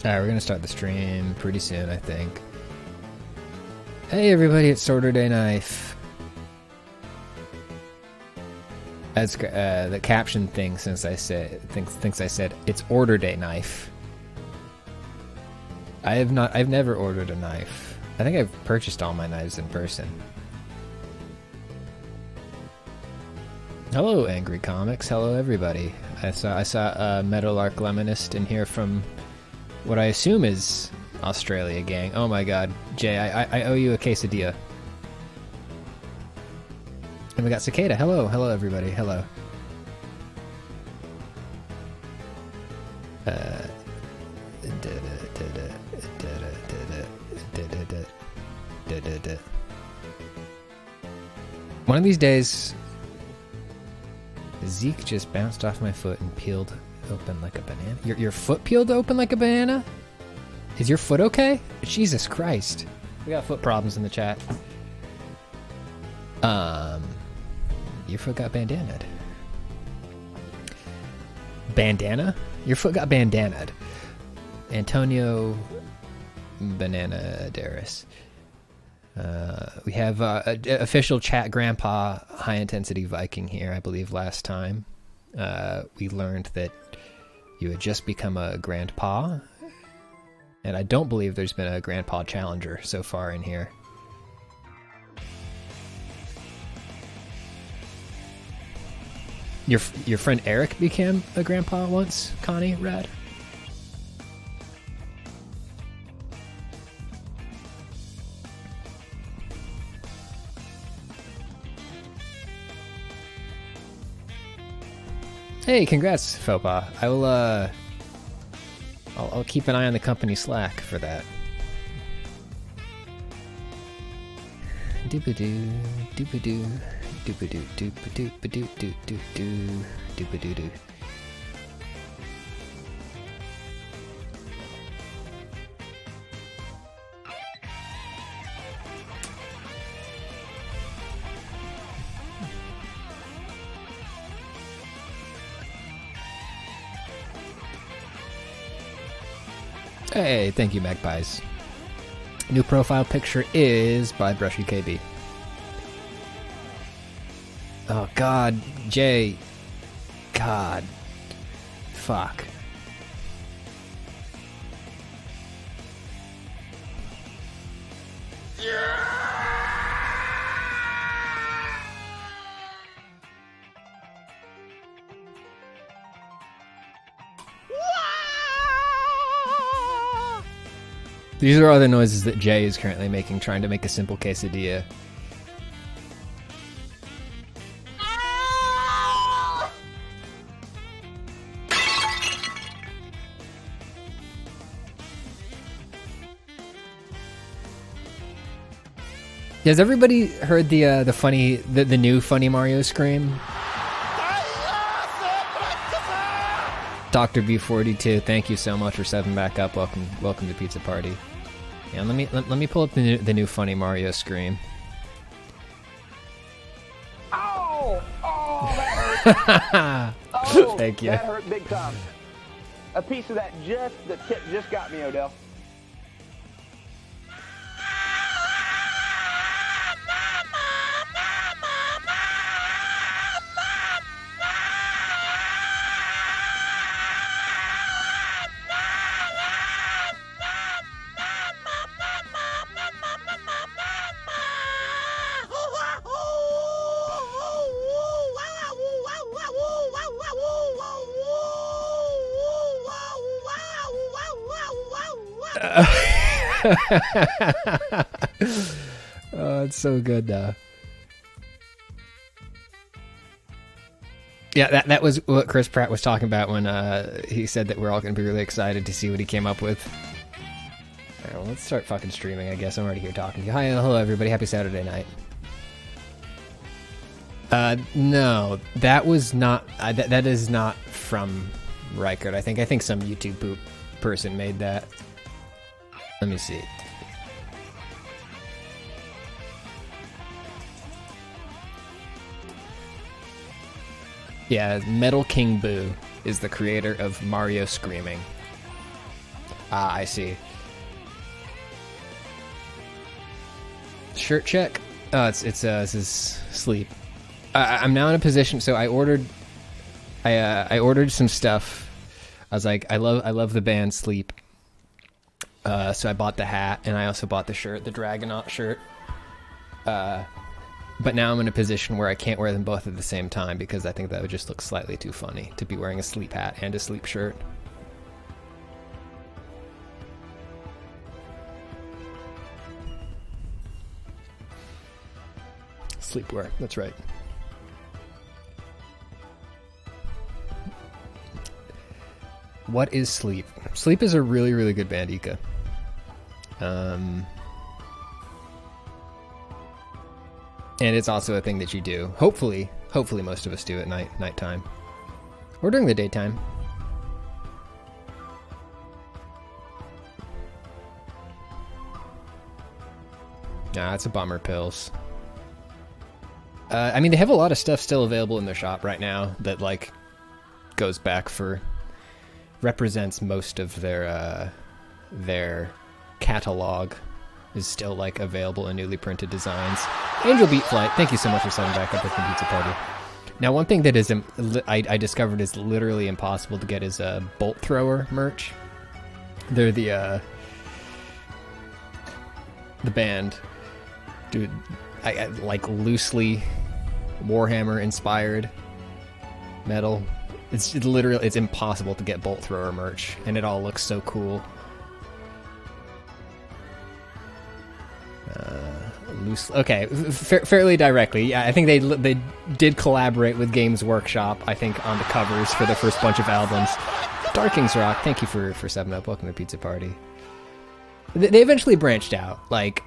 Alright, we're gonna start the stream pretty soon, I think. Hey everybody, it's Sworderday Knife. As the caption thing, since I said thinks I said it's Order Day Knife. I've never ordered a knife. I think I've purchased all my knives in person. Hello, Angry Comics. Hello, everybody. I saw Meadowlark Lemonist in here from what I assume is Australia, gang. Oh my God, Jay, I owe you a quesadilla. And we got Cicada. Hello, hello, everybody. Hello. One of these days, Zeke just bounced off my foot and peeled open like a banana. Your foot peeled open like a banana? Is your foot okay? Jesus Christ. We got foot problems in the chat. Your foot got bandanaed. Bandana? Your foot got bandanaed. Antonio Bananaderis. We have official chat grandpa high intensity Viking here. I believe last time we learned that you had just become a grandpa, and I don't believe there's been a grandpa challenger so far in here. Your friend Eric became a grandpa once, Connie, Rad? Hey, congrats, Fopa. I will, I'll keep an eye on the company Slack for that. Doop-a-doo, doop-a-doo, doop-a-doo, doop-a-doo, doop-a-doo, doop-a-doo, doop-a-doo-doo. Hey, thank you, Magpies. New profile picture is by Brushy KB. Oh, God, Jay. God. Fuck. These are all the noises that Jay is currently making, trying to make a simple quesadilla. Has everybody heard the new funny Mario scream? Dr. B42, thank you so much for stepping back up. Welcome to Pizza Party. Yeah, let me pull up the new funny Mario scream. Oh, that hurt. Oh, thank you. That hurt big time. A piece of that tip just got me, Odell. Oh, it's so good though. Yeah, that was what Chris Pratt was talking about when he said that we're all going to be really excited to see what he came up with. All right, well, let's start fucking streaming, I guess. I'm already here talking to you. Hi, hello everybody. Happy Saturday night. No, that was not. That is not from Reichert. I think some YouTube poop person made that. Let me see. Yeah, Metal King Boo is the creator of Mario Screaming. Ah, I see. Shirt check. Oh, this is sleep. I'm now in a position. So I ordered some stuff. I was like, I love the band Sleep. So I bought the hat, and I also bought the shirt, the Dragonaut shirt. But now I'm in a position where I can't wear them both at the same time because I think that would just look slightly too funny to be wearing a Sleep hat and a Sleep shirt. Sleepwear, that's right. What is Sleep? Sleep is a really, really good band, Ika. And it's also a thing that you do. Hopefully most of us do at nighttime. Or during the daytime. Nah, it's a bummer, Pills. I mean, they have a lot of stuff still available in their shop right now that, like, goes back for... represents most of their catalog is still, like, available in newly printed designs. Angel Beat Flight, thank you so much for signing back up with the Pizza Party. Now, one thing that is I discovered is literally impossible to get is a Bolt Thrower merch. They're the band. Dude, I like loosely Warhammer inspired metal. It's literally, it's impossible to get Bolt Thrower merch, and it all looks so cool. Okay, fairly directly. Yeah, I think they did collaborate with Games Workshop, I think, on the covers for the first bunch of albums. Darkings Rock, thank you for 7-Up. Welcome to Pizza Party. They eventually branched out. Like,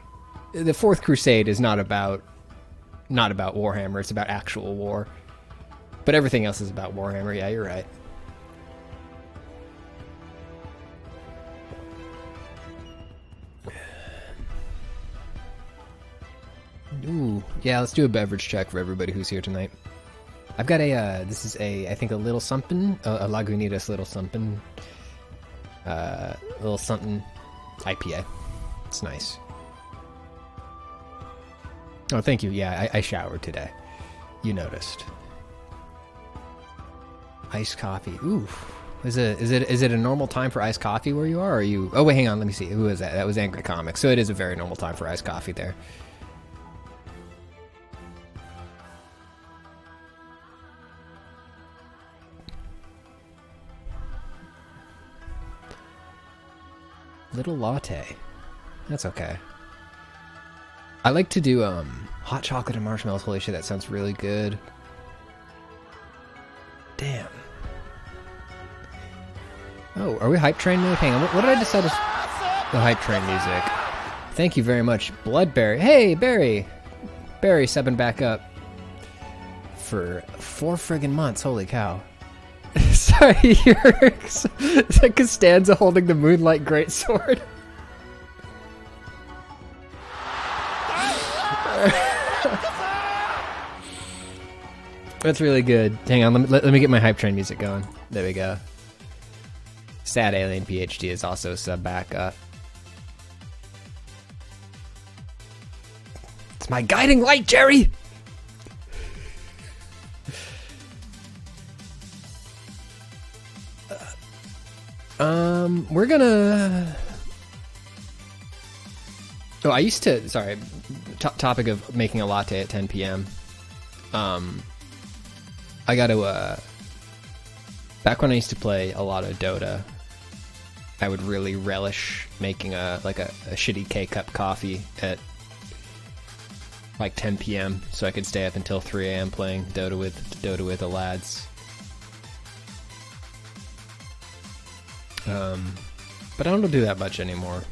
the Fourth Crusade is not about Warhammer, it's about actual war. But everything else is about Warhammer, yeah, you're right. Ooh, yeah, let's do a beverage check for everybody who's here tonight. I've got a, this is I think a little something, a Lagunitas little something. Little something IPA. It's nice. Oh, thank you. Yeah, I showered today. You noticed. Iced coffee. Ooh. Is it a normal time for iced coffee where you are? Or are you... Oh, wait, hang on. Let me see. Who is that? That was Angry Comics. So it is a very normal time for iced coffee there. Little latte. That's okay. I like to do hot chocolate and marshmallows. Holy shit, that sounds really good. Damn. Oh, are we Hype Train mode? Hang on, what did I decide as the Hype Train music? Thank you very much, Bloodberry. Hey, Barry! Barry subbing back up for 4 friggin' months. Holy cow. Sorry, it's like Costanza holding the Moonlight Greatsword. That's really good. Hang on, let me get my Hype Train music going. There we go. Sad Alien PhD is also sub back up. It's my guiding light, Jerry! We're gonna... Oh, I used to... Sorry. Topic of making a latte at 10 p.m. I gotta, back when I used to play a lot of Dota, I would really relish making a shitty K-cup coffee at like 10 p.m. so I could stay up until 3 a.m. playing Dota with the lads. But I don't do that much anymore.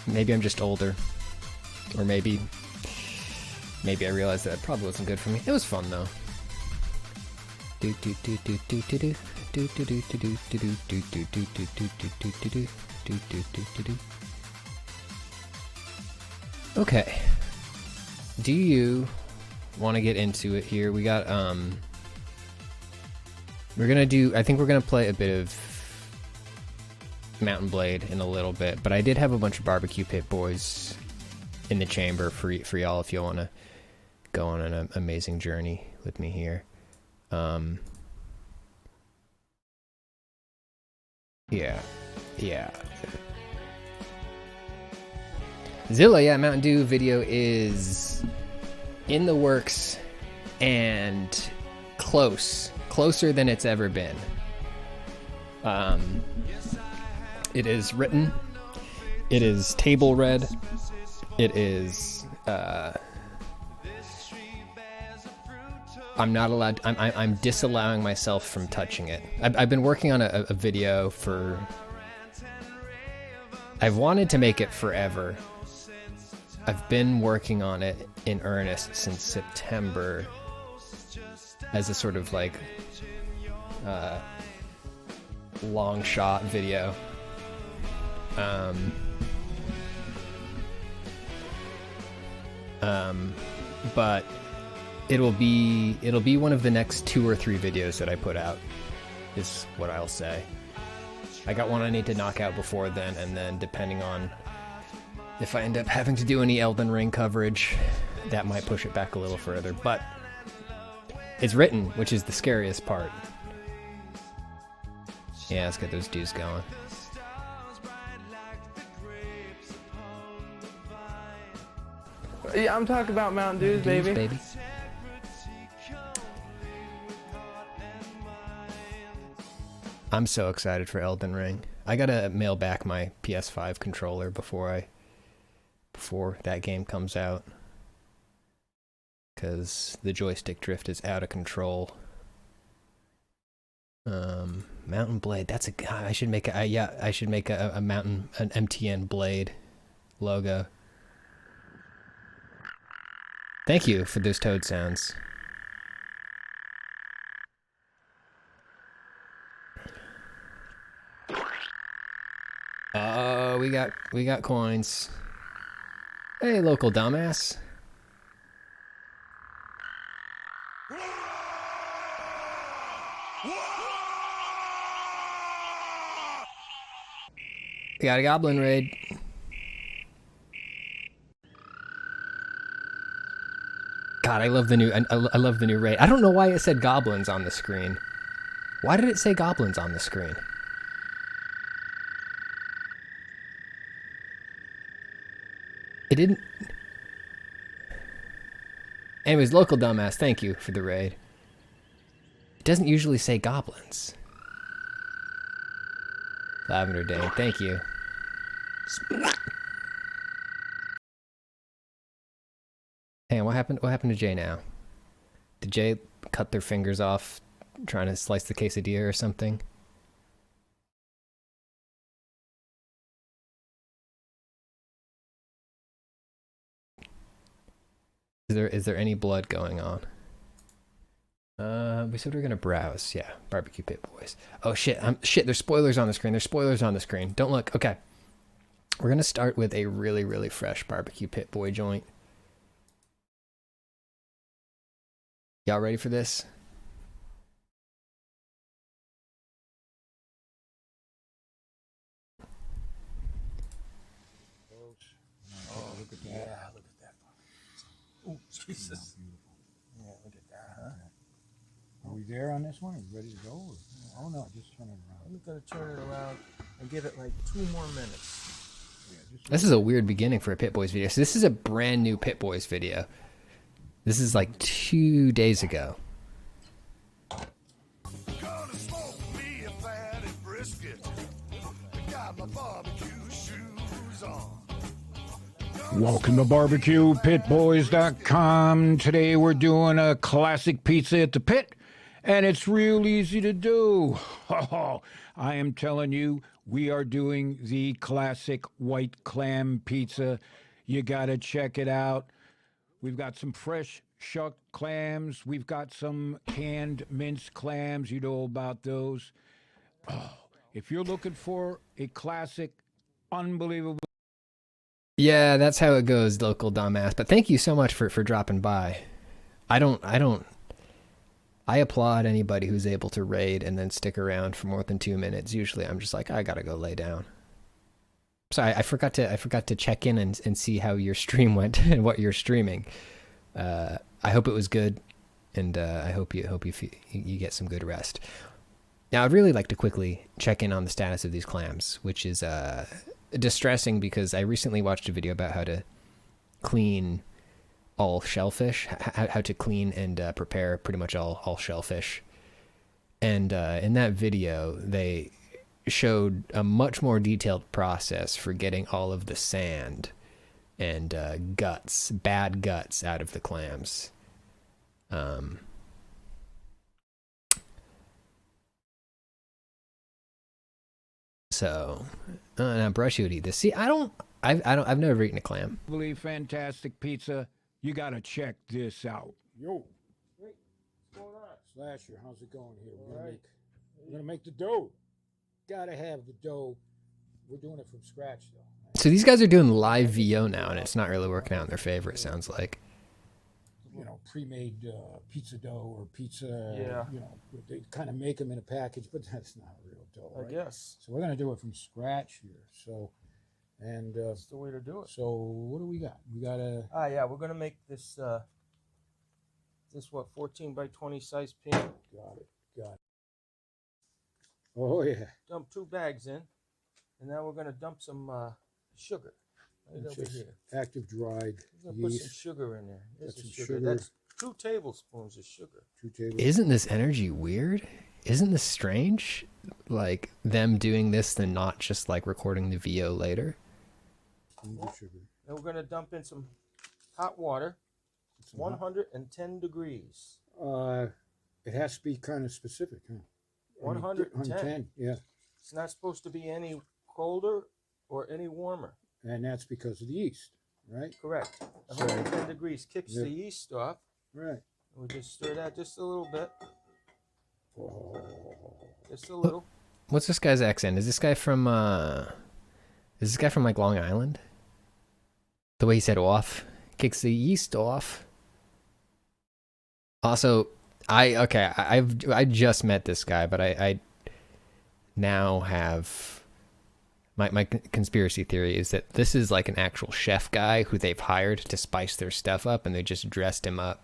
Maybe I'm just older. Or maybe I realized that it probably wasn't good for me. It was fun though. Okay. Do you want to get into it here? We got we're gonna do, I think we're gonna play a bit of Mountain Blade in a little bit, but I did have a bunch of Barbecue Pit Boys in the chamber for y'all if you want to go on an amazing journey with me here. Yeah. Zilla, yeah, Mountain Dew video is in the works and closer than it's ever been. It is written, it is table read, it is I'm not allowed, I'm disallowing myself from touching it. I've been working on a video for, I've wanted to make it forever. I've been working on it in earnest since September as a sort of like long shot video. But it'll be one of the next 2 or 3 videos that I put out, is what I'll say. I got one I need to knock out before then, and then depending on if I end up having to do any Elden Ring coverage, that might push it back a little further. But it's written, which is the scariest part. Yeah, let's get those dudes going. Yeah, I'm talking about Mountain Dews, baby. I'm so excited for Elden Ring. I gotta mail back my PS5 controller before that game comes out, because the joystick drift is out of control. Mountain Blade. That's a. I should make a. I should make an MTN Blade logo. Thank you for those toad sounds. Oh, we got coins. Hey, local dumbass. We got a goblin raid. God, I love the new. I love the new raid. I don't know why it said goblins on the screen. Why did it say goblins on the screen? It didn't. Anyways, local dumbass, thank you for the raid. It doesn't usually say goblins. Lavender Day, thank you. Hey, what happened to Jay now? Did Jay cut their fingers off trying to slice the quesadilla or something? Is there any blood going on? We said we were gonna browse. Yeah, Barbecue Pit Boys. Oh shit! Shit. There's spoilers on the screen. There's spoilers on the screen. Don't look. Okay. We're gonna start with a really fresh Barbecue Pit Boy joint. Y'all ready for this? Oh, look at that. Yeah, look at that. Oh, Jesus. Yeah, look at that, huh? Are we there on this one? Are we ready to go? Or? Oh, no, just turn it around. I'm going to turn it around and give it like 2 more minutes. Yeah, this is a weird beginning for a Pit Boys video. So this is a brand new Pit Boys video. This is like 2 days ago. Gonna smoke me a fatty brisket. Got my barbecue shoes on. Welcome to BarbecuePitBoys.com. Today we're doing a classic pizza at the pit, and it's real easy to do. I am telling you, we are doing the classic white clam pizza. You gotta check it out. We've got some fresh shucked clams. We've got some canned minced clams. You know about those. Oh, if you're looking for a classic, unbelievable. Yeah, that's how it goes, local dumbass. But thank you so much for dropping by. I I applaud anybody who's able to raid and then stick around for more than 2 minutes. Usually I'm just like, I gotta go lay down. Sorry, I forgot to check in and see how your stream went and what you're streaming. I hope it was good, and I hope you get some good rest. Now, I'd really like to quickly check in on the status of these clams, which is distressing because I recently watched a video about how to clean all shellfish, how to clean and prepare pretty much all shellfish. And in that video, they showed a much more detailed process for getting all of the sand and bad guts out of the clams. So now Brushy would eat this. See, I've never eaten a clam. Really fantastic pizza. You gotta check this out. Yo. Hey, what's going on? Slasher, how's it going here? We're gonna make the dough. Gotta have the dough. We're doing it from scratch though. So these guys are doing live VO now, and it's not really working out in their favor, it sounds like. You know, pre-made pizza dough or pizza. Yeah. You know, they kind of make them in a package, but that's not real dough, right? I guess. So we're gonna do it from scratch here. So, and That's the way to do it. so what do we got? We got a. Yeah, we're gonna make this. This what 14 by 20 size pan. Got it. Oh yeah. Dump 2 bags in, and now we're gonna dump some sugar right It's over just here. active dried We're gonna put some yeast. sugar in there. There's Got the some sugar. sugar. That's 2 tablespoons of sugar. 2 tables. Isn't this energy weird? Isn't this strange? Like them doing this and not just like recording the VO later? Spoons of sugar. And we're gonna dump in some hot water. It's Some hot- 110 degrees. It has to be kind of specific, huh? 110. Yeah. It's not supposed to be any colder or any warmer. And that's because of the yeast, right? Correct. So- 110 degrees kicks Yeah. the yeast off. Right. We just stir that just a little bit. Oh. Just a little. What's this guy's accent? Is this guy from like Long Island? The way he said off. Kicks the yeast off. Also, I just met this guy, but I now have my conspiracy theory is that this is like an actual chef guy who they've hired to spice their stuff up, and they just dressed him up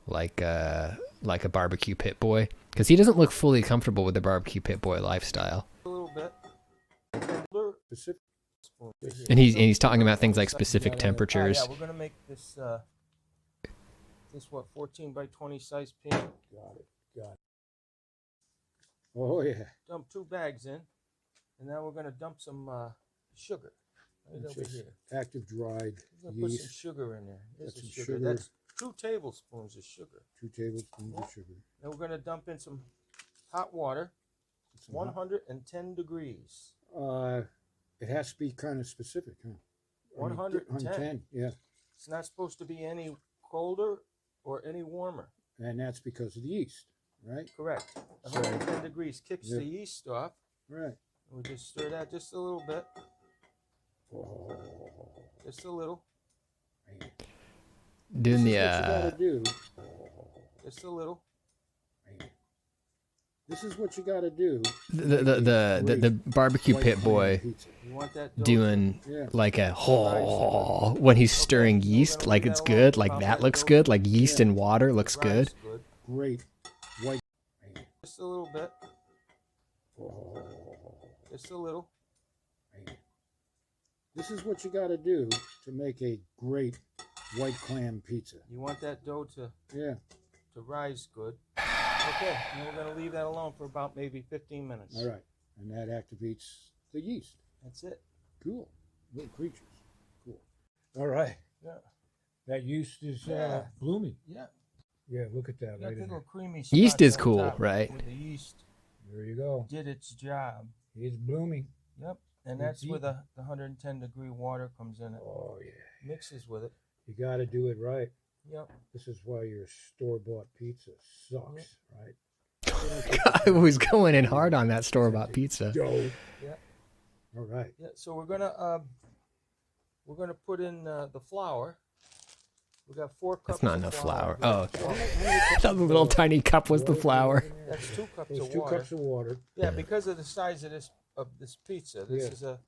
like a barbecue pit boy, because he doesn't look fully comfortable with the barbecue pit boy lifestyle. A little bit. Specific. And he's talking about things like specific temperatures. Yeah, we're gonna make this this what 14 by 20 size pan. Got it. Oh yeah. Dump 2 bags in, and now we're gonna dump some sugar right It's over just here. active dried We're gonna put some yeast. sugar in there. There's Got the some sugar. sugar. That's 2 tablespoons of sugar. 2 tablespoons of sugar. Then we're gonna dump in some hot water. It's Some hot- 110 degrees. It has to be kind of specific, huh? 110. Yeah. It's not supposed to be any colder or any warmer. And that's because of the yeast, right? Correct. So- 110 degrees kicks Yeah. the yeast off. Right. We just stir that just a little bit. Oh, Just a little. man. Doing This the is what you gotta do. Just a little. Man. This is what you gotta do. the barbecue White pit Clam boy pizza. You want that dough doing Yeah. like a when he's stirring yeast, like it's good, like that looks good, like yeast and water looks to good. rise good. Great white. Man. Just a little bit. Oh, Just a little. man. This is what you gotta do to make a great white clam pizza. You want that dough to Yeah. rise good. Okay, and we're gonna leave that alone for about maybe 15 minutes. All right. And that activates the yeast. That's it. Cool. Little creatures. Cool. All right. Yeah. That yeast is Yeah. blooming. Yeah. Yeah, look at that You got right the in little there. creamy Yeast spots is on cool, top right? Where the yeast There you go. did its job. It's blooming. Yep. And It's that's where eating. the 110 degree water comes in. It Oh, yeah. mixes with it. You got to do it right. Yep. This is why your store-bought pizza sucks, right? I was going in hard on that store-bought pizza. Dough. Yeah. All right. Yeah. So we're gonna put in the flour. We got 4 cups. That's not of enough flour. flour. Oh, okay. That little tiny cup was the flour. That's 2 cups There's of 2 water. cups of water. Yeah, because of the size of this pizza. This Yeah. is a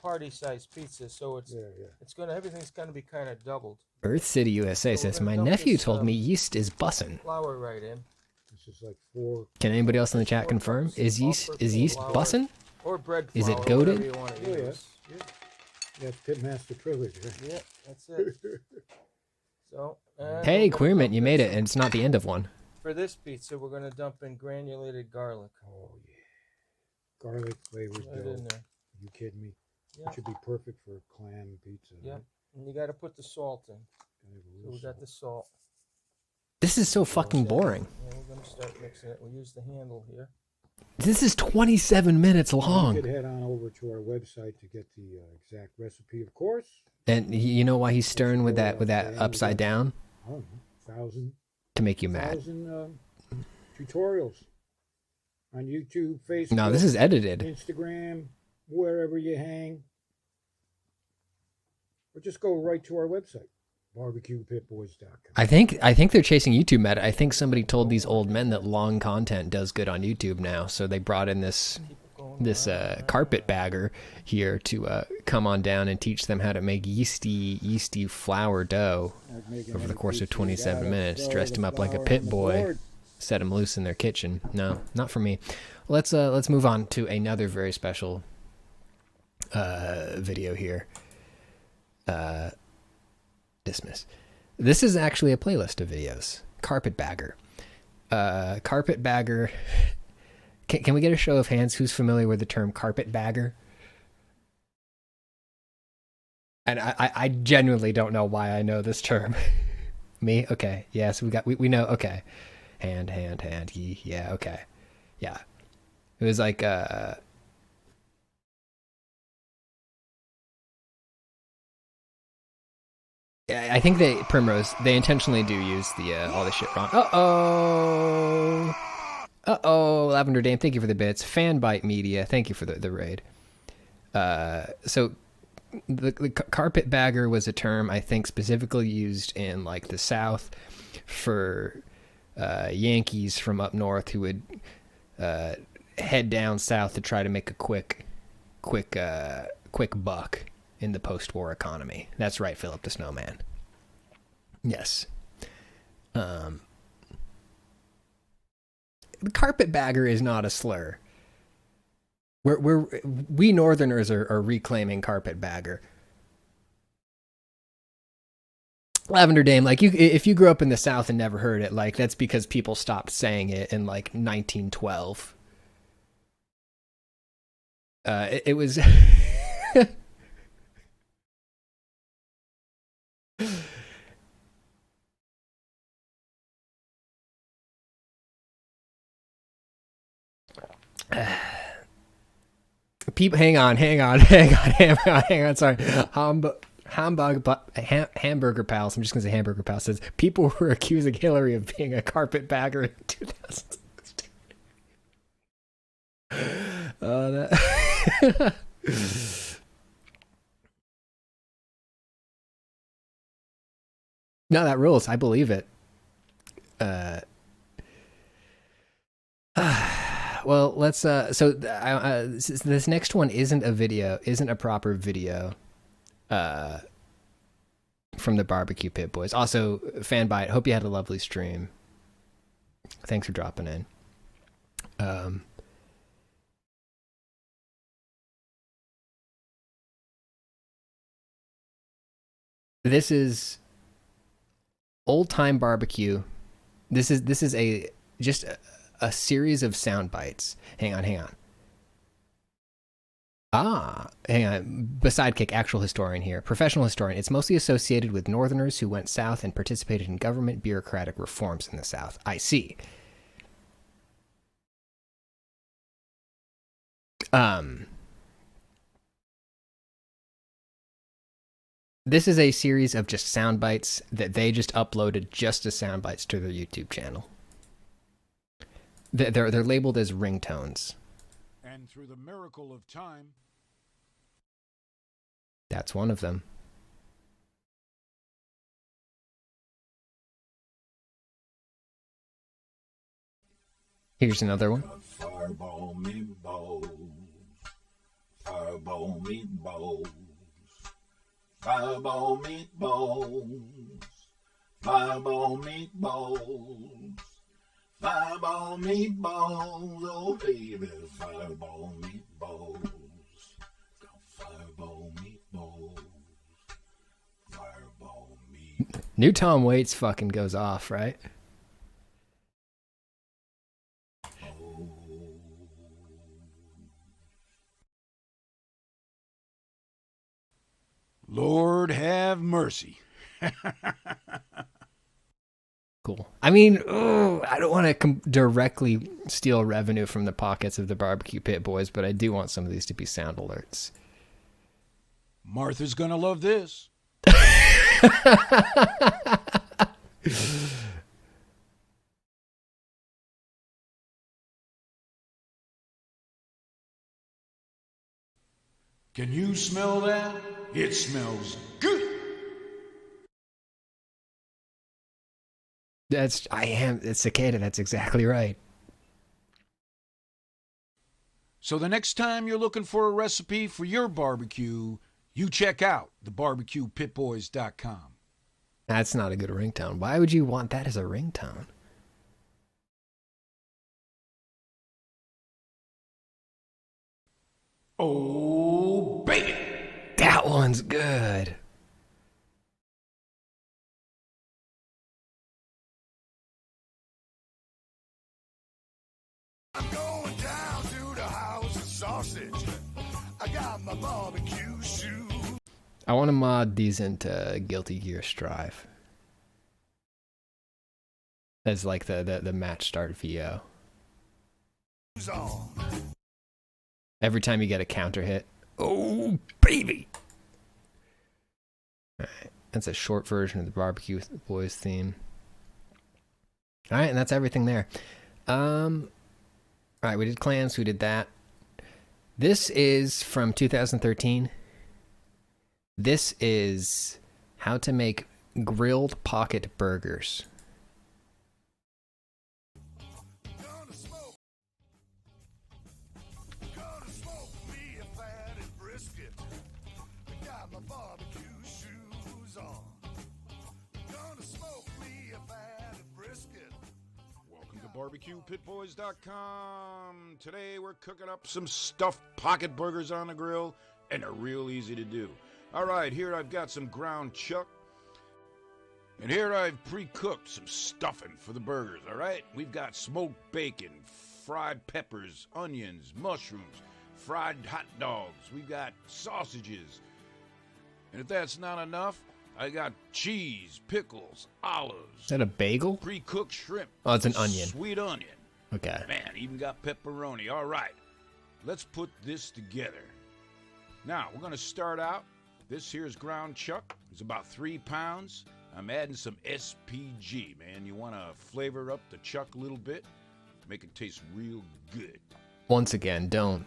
party size pizza, so it's everything's gonna be kind of doubled. Earth City, USA So we're says, gonna my dump nephew this, told me yeast is bussin'. Flour right in. This is like 4. Can anybody else in the chat 4 confirm? cups Is yeast flour. bussin'? Or bread Is flour, it goated? whatever you want to Oh, yeah. use. That's Pitmaster privilege, right? Yeah, that's it. So. Hey, we're gonna Queerman, dump you made in it, some- and it's not the end of one. For this pizza, we're gonna dump in granulated garlic. Oh, yeah. Garlic flavored Right dough. in there. Are you kidding me? Yeah. It should be perfect for clam pizza. Yeah. Right? And you got to put the salt in. Gotta have a So little we got salt. the salt. This is so fucking boring. Yeah, we're gonna start mixing it. We'll use the handle here. This is 27 minutes You long. could head on over to our website to get the exact recipe, of course. And you know why he's stirring with that upside down? I don't know, 1,000 To make you mad. tutorials on YouTube, Facebook. No, this is edited. Instagram, wherever you hang. Or just go right to our website, barbecuepitboys.com. I think they're chasing YouTube meta. I think somebody told these old men that long content does good on YouTube now, so they brought in this carpetbagger here to come on down and teach them how to make yeasty flour dough over the course of 27 minutes. Dressed him up like a pit boy, set him loose in their kitchen. No, not for me. Let's move on to another very special video here. Dismiss. This is actually a playlist of videos. Carpetbagger. Carpetbagger. Can we get a show of hands who's familiar with the term carpetbagger? And I genuinely don't know why I know this term. Me? Okay. Yes, we know. Okay. Hand. Yeah, okay. Yeah. It was like I think Primrose, they intentionally do use the all the shit wrong. Uh-oh, Lavender Dame, thank you for the bits. Fanbite Media, thank you for the raid. So the carpetbagger was a term I think specifically used in like the South for Yankees from up north who would head down south to try to make a quick buck in the post-war economy. That's right, Philip the Snowman. Yes. The carpetbagger is not a slur. We Northerners are reclaiming carpetbagger. Lavender Dame, like if you grew up in the South and never heard it, like that's because people stopped saying it in like 1912. It was. People, hang on. Sorry, Hamburger Pals. I'm just gonna say Hamburger Pals says people were accusing Hillary of being a carpetbagger in 2016. That. No, that rules. I believe it. Well, let's this next one isn't a proper video from the Barbecue Pit Boys. Also, Fanbite, hope you had a lovely stream. Thanks for dropping in. This is old time barbecue. This is just a series of sound bites. Hang on. Hang on. Sidekick, actual historian here. Professional historian. It's mostly associated with Northerners who went south and participated in government bureaucratic reforms in the South. I see. This is a series of just sound bites that they just uploaded just as sound bites to their YouTube channel. They're labeled as ringtones. And through the miracle of time, That's one of them. Here's another one. Fireball meatballs. Fireball meatballs. Fireball meatballs. Fireball meatballs. Fireball meatballs. Oh, baby, fireball meatballs. Fireball meatballs. Fireball meatballs. New Tom Waits fucking goes off, right? Lord have mercy. Cool. I mean, I don't want to directly steal revenue from the pockets of the Barbecue Pit Boys, but I do want some of these to be sound alerts. Martha's gonna love this. Can you smell that? It smells good. It's cicada. That's exactly right. So the next time you're looking for a recipe for your barbecue, you check out thebarbecuepitboys.com. That's not a good ringtone. Why would you want that as a ringtone? Oh, baby. That one's good. I'm going down to the house of sausage. I got my barbecue shoes. I want to mod these into Guilty Gear Strive as like the match start VO. On. Every time you get a counter hit, oh baby! All right, that's a short version of the Barbecue Boys theme. All right, and that's everything there. All right, we did clams, we did that. This is from 2013. This is how to make grilled pocket burgers. Gonna smoke me a fatty brisket. I got my barbecue shoes on. Gonna smoke me a fatty brisket. Welcome to barbecuepitboys.com. Today we're cooking up some stuffed pocket burgers on the grill, and they're real easy to do. All right, here I've got some ground chuck, and here I've pre-cooked some stuffing for the burgers, all right? We've got smoked bacon, fried peppers, onions, mushrooms, fried hot dogs. We've got sausages. And if that's not enough, I got cheese, pickles, olives. Is that a bagel? Pre-cooked shrimp. Oh, it's an onion. Sweet onion. Okay. Man, even got pepperoni. All right, let's put this together. Now, we're going to start out. This here's ground chuck. It's about 3 pounds. I'm adding some SPG, man. You want to flavor up the chuck a little bit, make it taste real good. Once again, don't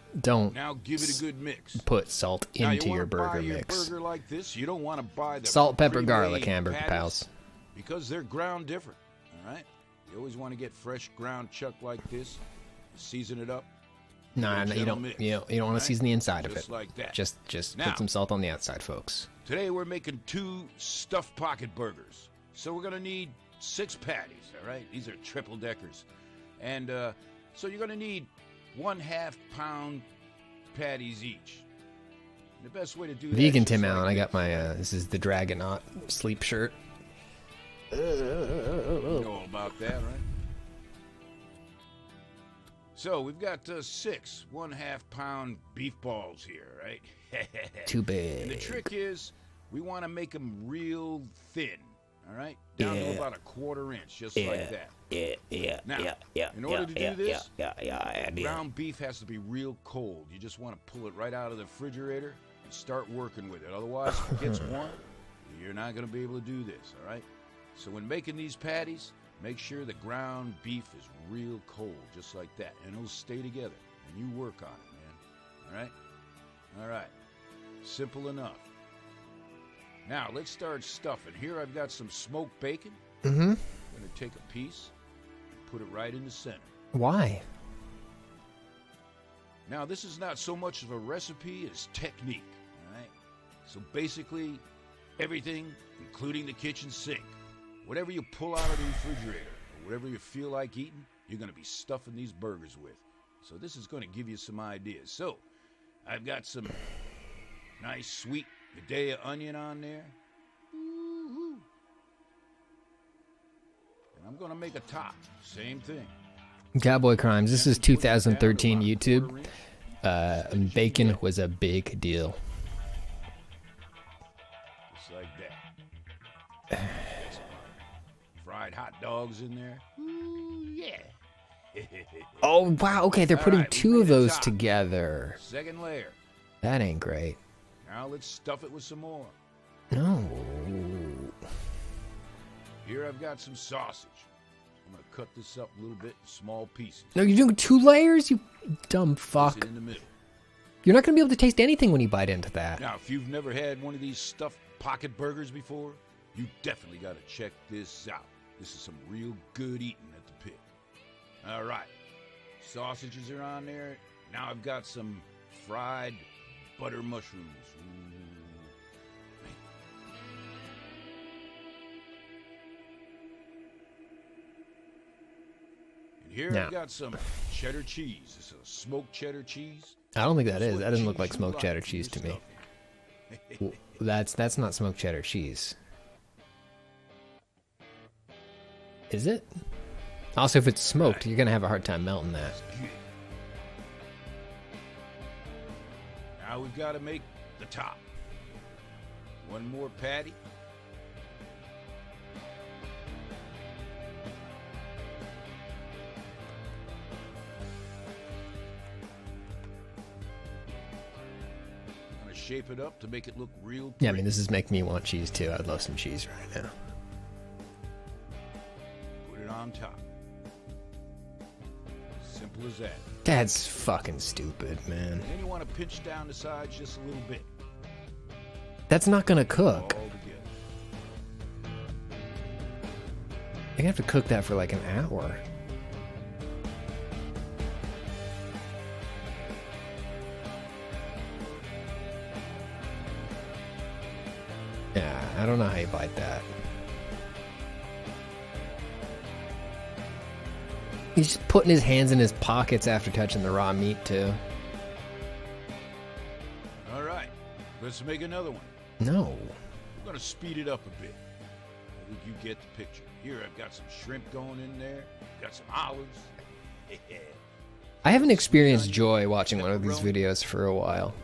Now give it a good mix. put salt Now, into you your wanna buy burger your mix. burger like this. You don't want to buy the Salt, pepper, pre-made garlic hamburger patties pals. because they're ground different. All right, you always want to get fresh ground chuck like this. Season it up. Nah, Little you gentle don't. mix, You don't want to right? seasson the inside of Just it. like that. Just Now- put some salt on the outside, folks. Today we're making 2 stuffed pocket burgers. So we're gonna need 6 patties, all right? These are triple deckers. And so you're gonna need 1/2 pound patties each. And the best way to do that Vegan is Tim just Allen. like I got my. This is the Dragonaut sleep shirt. You know all about that, right? So we've got 6 1/2 pound beef balls here, right? Too And the big. trick is, we want to make them real thin, all right? Down to Yeah. about 1/4 inch, just like that. Now, in order to do this, ground beef has to be real cold. You just want to pull it right out of the refrigerator and start working with it. Otherwise, if it gets warm, you're not going to be able to do this, all right? So when making these patties, make sure the ground beef is real cold, just like that, and it'll stay together. And you work on it, man. All right? All right. Simple enough. Now, let's start stuffing. Here I've got some smoked bacon. Mm-hmm. I'm going to take a piece and put it right in the center. Why? Now, this is not so much of a recipe as technique, all right? So basically, everything, including the kitchen sink, whatever you pull out of the refrigerator, or whatever you feel like eating, you're going to be stuffing these burgers with. So this is going to give you some ideas. So, I've got some nice sweet Medea onion on there. Woo-hoo. And I'm going to make a top. Same thing. Cowboy Crimes. This is 2013 YouTube. Bacon was a big deal. Just like that. Fried hot dogs in there. Ooh, yeah. Oh, wow. Okay, they're putting Alright, we two of made a those top. together. Second layer. That ain't great. Now let's stuff it with some more. No. Here I've got some sausage. I'm going to cut this up a little bit in small pieces. No, you're doing 2 layers? You dumb Place fuck. it in the middle. You're not going to be able to taste anything when you bite into that. Now, if you've never had one of these stuffed pocket burgers before, you definitely got to check this out. This is some real good eating at the pit. All right. Sausages are on there. Now I've got some fried butter mushrooms. Ooh, man. And here Now. I've got some cheddar cheese. This is a smoked cheddar cheese. I don't think that That's is. what That doesn't look cheese like you smoked like cheddar for cheese your to me. stuffing. That's not smoked cheddar cheese. Is it? Also, if it's smoked, you're going to have a hard time melting that. Now we've got to make the top. One more patty. I'm going to shape it up to make it look real Yeah, I pretty. mean, this is making me want cheese too. I'd love some cheese right now. Put it on top. Simple as that. That's fucking stupid, man. And then you want to pinch down the sides just a little bit. That's not going to cook. All together. You're going to have to cook that for like an hour. Yeah, I don't know how you bite that. He's just putting his hands in his pockets after touching the raw meat, too. All right. Let's make another one. No. We're going to speed it up a bit. I think you get the picture. Here, I've got some shrimp going in there. Got some olives. I haven't experienced joy watching one of these videos for a while.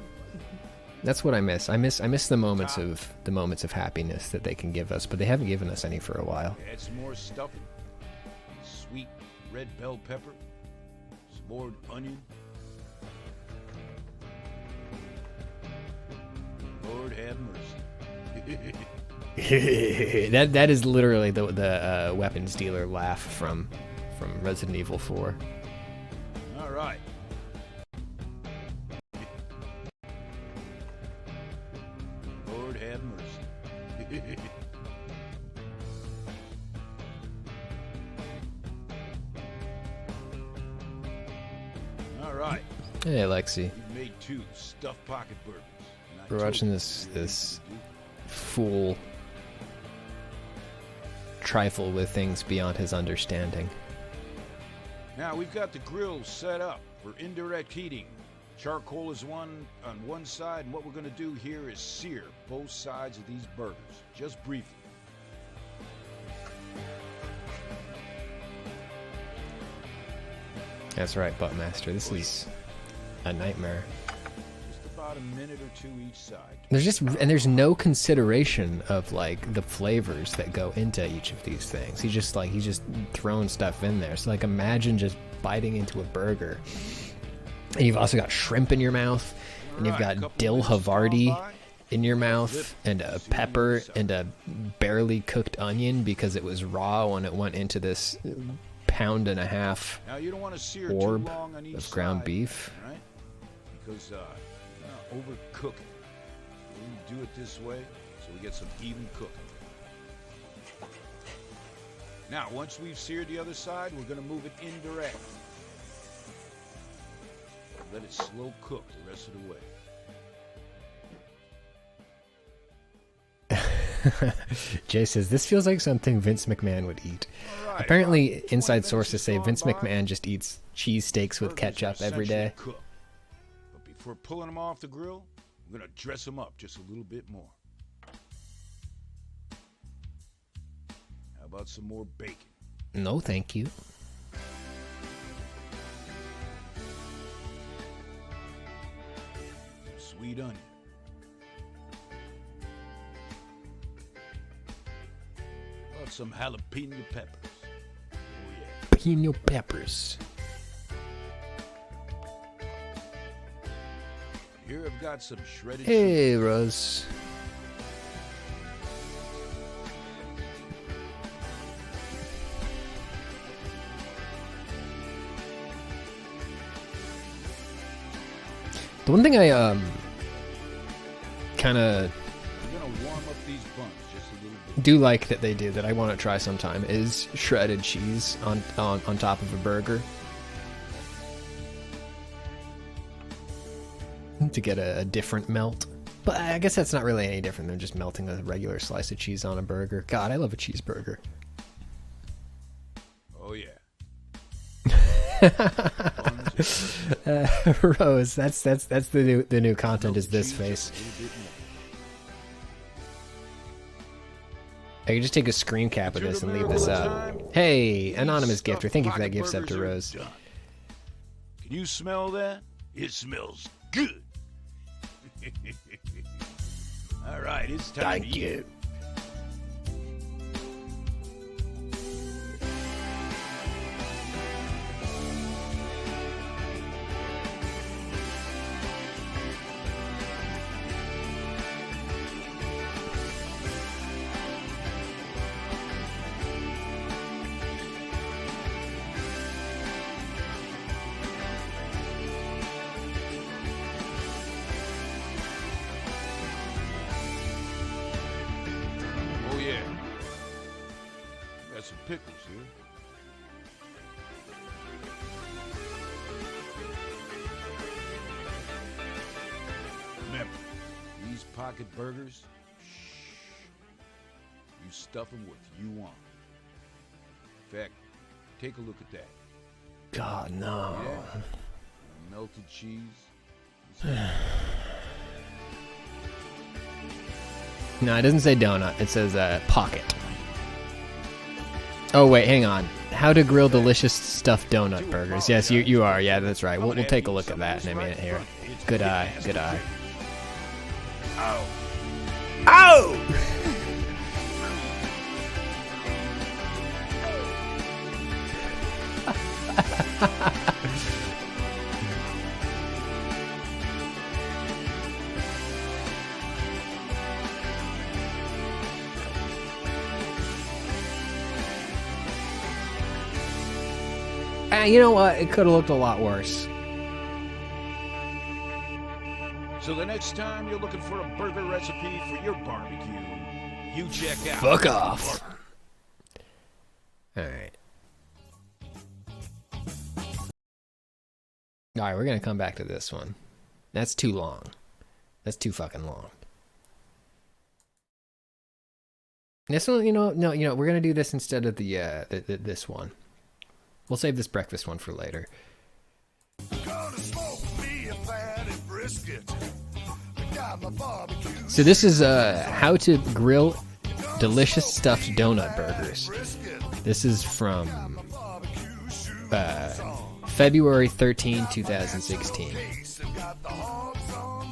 That's what I miss. I miss the moments of happiness that they can give us, but they haven't given us any for a while. Add some more stuffing. Sweet red bell pepper. Some more onion. Lord have mercy. that is literally the weapons dealer laugh from Resident Evil 4. All right. Lord have mercy. All right. Hey, Alexi. We've made 2 stuffed pocket burgers. And I We're told watching you this what we this need to do. fool trifle with things beyond his understanding. Now we've got the grill set up for indirect heating. Charcoal is on one side, and what we're going to do here is sear both sides of these burgers, just briefly. That's right, Buttmaster. This is a nightmare. Just about a minute or 2 each side. There's no consideration of like the flavors that go into each of these things. He's just throwing stuff in there. So like imagine just biting into a burger. And you've also got shrimp in your mouth, and you've got dill Havarti in your mouth, and a pepper and a barely cooked onion because it was raw when it went into this pound-and-a-half Now you don't want to sear orb too long on each of ground side, beef. right? Because you don't overcook it. We're going to do it this way so we get some even cooking. Now, once we've seared the other side, we're going to move it indirect. let it slow cook the rest of the way. Jay says, this feels like something Vince McMahon would eat. All right, Apparently, about 20 inside minutes sources has say gone Vince by. McMahon just eats cheesesteaks with Burgers are ketchup every day. essentially cooked. But before pulling them off the grill, I'm going to dress them up just a little bit more. How about some more bacon? No, thank you. Some sweet onion. How about some jalapeno peppers? Oh, yeah. Pino peppers. Here I've got some shredded Hey, Rose. The one thing I kind of I'm going to warm up these buns just a little bit. do like that they do that I want to try sometime is shredded cheese on top of a burger to get a different melt. But I guess that's not really any different than just melting a regular slice of cheese on a burger. God, I love a cheeseburger. Oh, yeah. Rose, that's the new content is this face. I can just take a screen cap of this and leave this up. Hey, anonymous gifter, thank you for that gift sub to Rose. Can you smell that? It smells good. All right, it's time to eat. Oh yeah. Got some pickles here. Remember, these pocket burgers, you stuff them with you want. In fact, take a look at that. God, no. Yeah. Melted cheese. No, it doesn't say donut. It says pocket. Oh, wait, hang on. How to grill delicious stuffed donut burgers. Yes, you are. Yeah, that's right. We'll take a look at that in a minute here. Good eye. Good eye. Ow. Ow! You know what? It could have looked a lot worse. So the next time you're looking for a burger recipe for your barbecue, you check out. Fuck off. Alright. Alright, we're gonna come back to this one. That's too long. That's too fucking long. This one, no, we're gonna do this instead of this one. We'll save this breakfast one for later. Gonna smoke me a fatty brisket. Got my barbecue. So this is how to grill delicious stuffed donut burgers. This is from February 13, 2016. Got the hogs on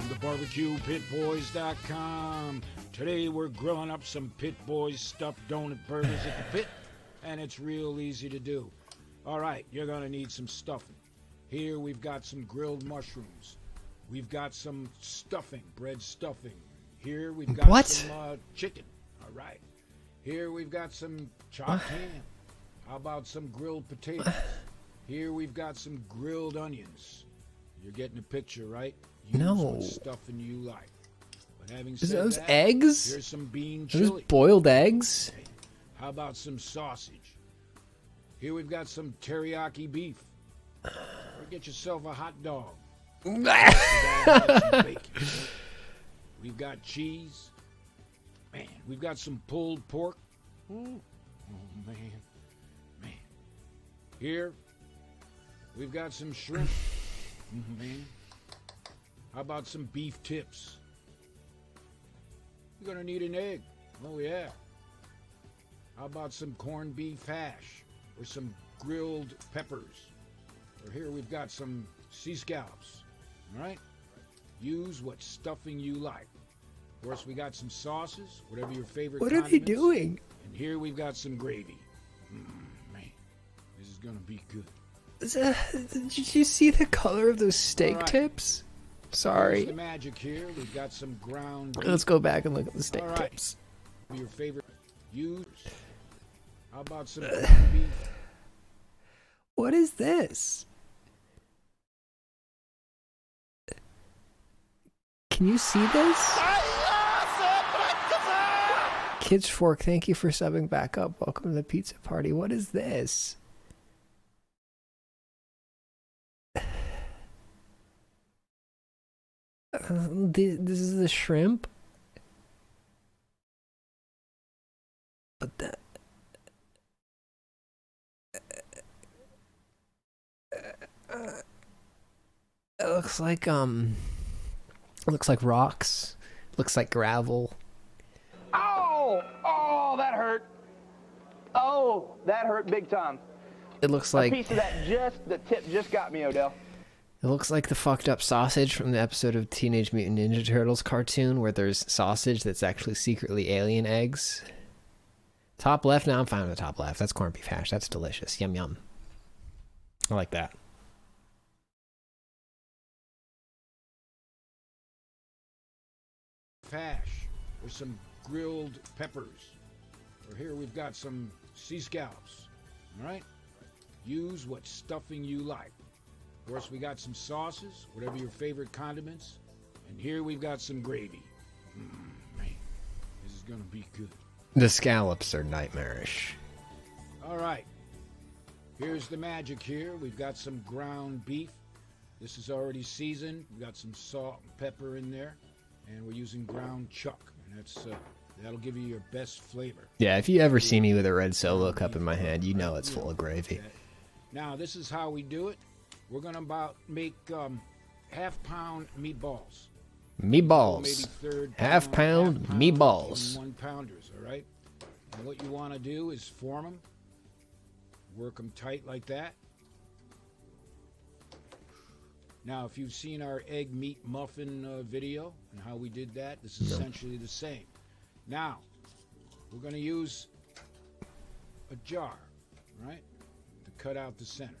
the BarbecuePitBoys.com. Today we're grilling up some Pit Boys stuffed donut burgers at the pit, and it's real easy to do. All right, you're gonna need some stuffing. Here we've got some grilled mushrooms. We've got some stuffing, bread stuffing. Here we've got What? some chicken. All right. Here we've got some chopped ham. How about some grilled potatoes? Here we've got some grilled onions. You're getting a picture, right? Use No. what stuffing you like. But having said Those that, eggs? here's some bean Those chili. boiled eggs? How about some sausage? Here we've got some teriyaki beef. Or get yourself a hot dog. We gotta have some bacon. We've got cheese. Man, we've got some pulled pork. Oh, man. Man. Here, we've got some shrimp. Man. How about some beef tips? You're gonna need an egg. Oh, yeah. How about some corned beef hash? Or some grilled peppers? Or here we've got some sea scallops. All right? Use what stuffing you like. Of course, we got some sauces, whatever your favorite What are they condiments. doing? And here we've got some gravy. Man, this is gonna be good. Did you see the color of those steak Alright. tips? Here's Sorry. the magic here. We've got some ground beef. Let's go back and look at the steak Alright. tips. Your favorite. Use. How about some ground beef? What is this? Can you see this? Kids Fork, thank you for subbing back up. Welcome to the pizza party. What is this? This is the shrimp? But that... It looks like rocks. Looks like gravel. Oh! Oh, that hurt. Oh, that hurt big time. It looks A like piece of that the tip just got me, Odell. it looks like the fucked up sausage from the episode of Teenage Mutant Ninja Turtles cartoon where there's sausage that's actually secretly alien eggs. Top left? No, I'm fine with the top left. That's corned beef hash. That's delicious. Yum yum. I like that. Hash. Or some grilled peppers. Or here we've got some sea scallops. All right? Use what stuffing you like. Of course, we got some sauces, whatever your favorite condiments. And here we've got some gravy. Man, this is gonna be good. The scallops are nightmarish. All right. Here's the magic here. We've got some ground beef. This is already seasoned. We've got some salt and pepper in there. And we're using ground chuck. And that'll give you your best flavor. Yeah, if you ever see me with a red Solo cup in my hand, you know it's full of gravy. Now, this is how we do it. We're going to make half-pound meatballs. Meatballs. Maybe Half-pound meatballs. 1-pounders, all right? And what you want to do is form them. Work them tight like that. Now, if you've seen our egg meat muffin video and how we did that, this is essentially the same. Now, we're going to use a jar, right, to cut out the center.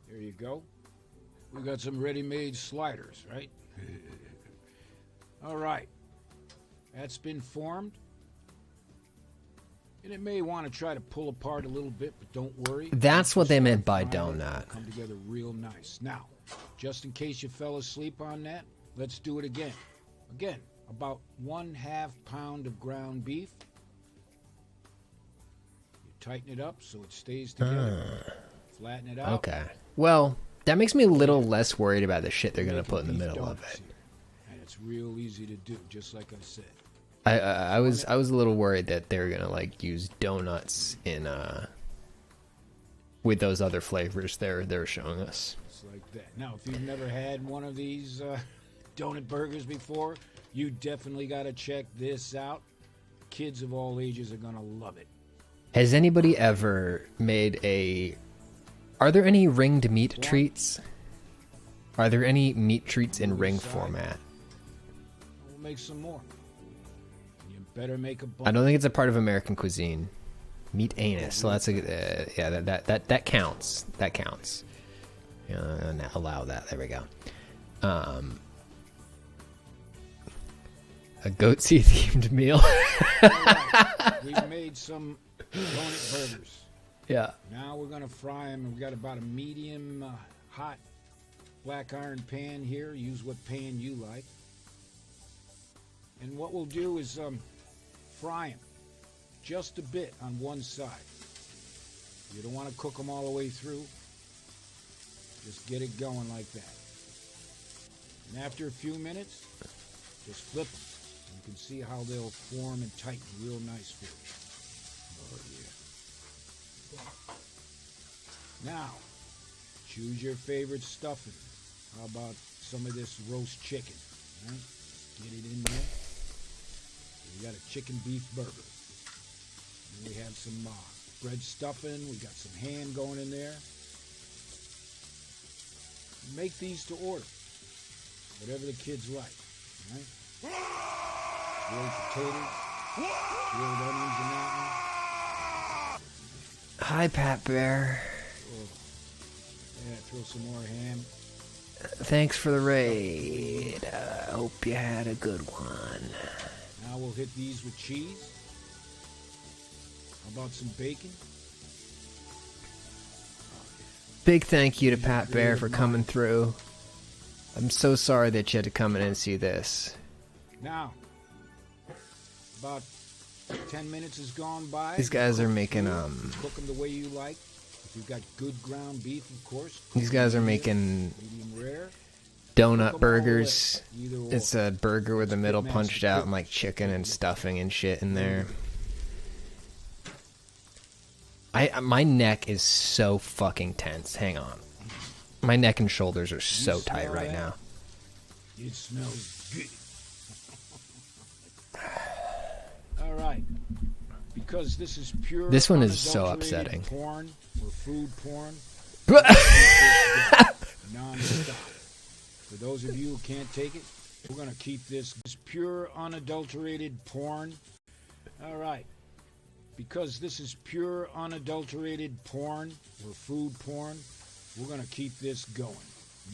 There you go. We got some ready-made sliders, right? All right. That's been formed. And it may want to try to pull apart a little bit, but don't worry. That's what they meant by Frying it, donut. Come together real nice. Now, just in case you fell asleep on that, let's do it again. Again, about 1/2 pound of ground beef. You tighten it up so it stays together. Flatten it out. Okay. Well, that makes me a little less worried about the shit they're gonna put in the middle of it. And it's real easy to do, just like I said. I was a little worried that they were gonna like use donuts in with those other flavors they're showing us. It's like that. Now, if you've never had one of these donut burgers before, you definitely got to check this out. Kids of all ages are gonna love it. Has anybody ever made a? Are there any ringed meat treats? Are there any meat treats in ring format? We'll make some more. You better make a bunch. I don't think it's a part of American cuisine. Meat anus. So that's a yeah. That counts. That counts. Allow that. There we go. A goatsy themed meal. Alright, we've made some donut burgers. Yeah. Now we're gonna fry them. We've got about a medium hot black iron pan here. Use what pan you like. And what we'll do is fry them just a bit on one side. You don't want to cook them all the way through. Just get it going like that. And after a few minutes, just flip them. You can see how they'll form and tighten real nice for you. Oh, yeah. Now, choose your favorite stuffing. How about some of this roast chicken? Right? Get it in there. We got a chicken beef burger. And we have some bread stuffing. We got some ham going in there. Make these to order. Whatever the kids like. Right? Grilled potatoes. Grilled onions and that one. Hi, Pat Bear. Oh. Yeah, throw some more ham. Thanks for the raid. Hope you had a good one. Now we'll hit these with cheese. How about some bacon? Big thank you to Pat Bear for coming through. I'm so sorry that you had to come in and see this. Now, about 10 minutes has gone by. These guys are making Cook them the way you like. If you've got good ground beef, of course. these guys are making Medium rare. donut burgers. Either or. It's a burger with the middle punched out and like chicken and stuffing and shit in there. My neck is so fucking tense. Hang on. My neck and shoulders are so tight right now. It smells good. All right. Because this is pure. This one is so unadulterated upsetting. Porn or food porn. Non-stop. For those of you who can't take it, we're gonna keep this pure unadulterated porn. All right. Because this is pure unadulterated porn or food porn, we're going to keep this going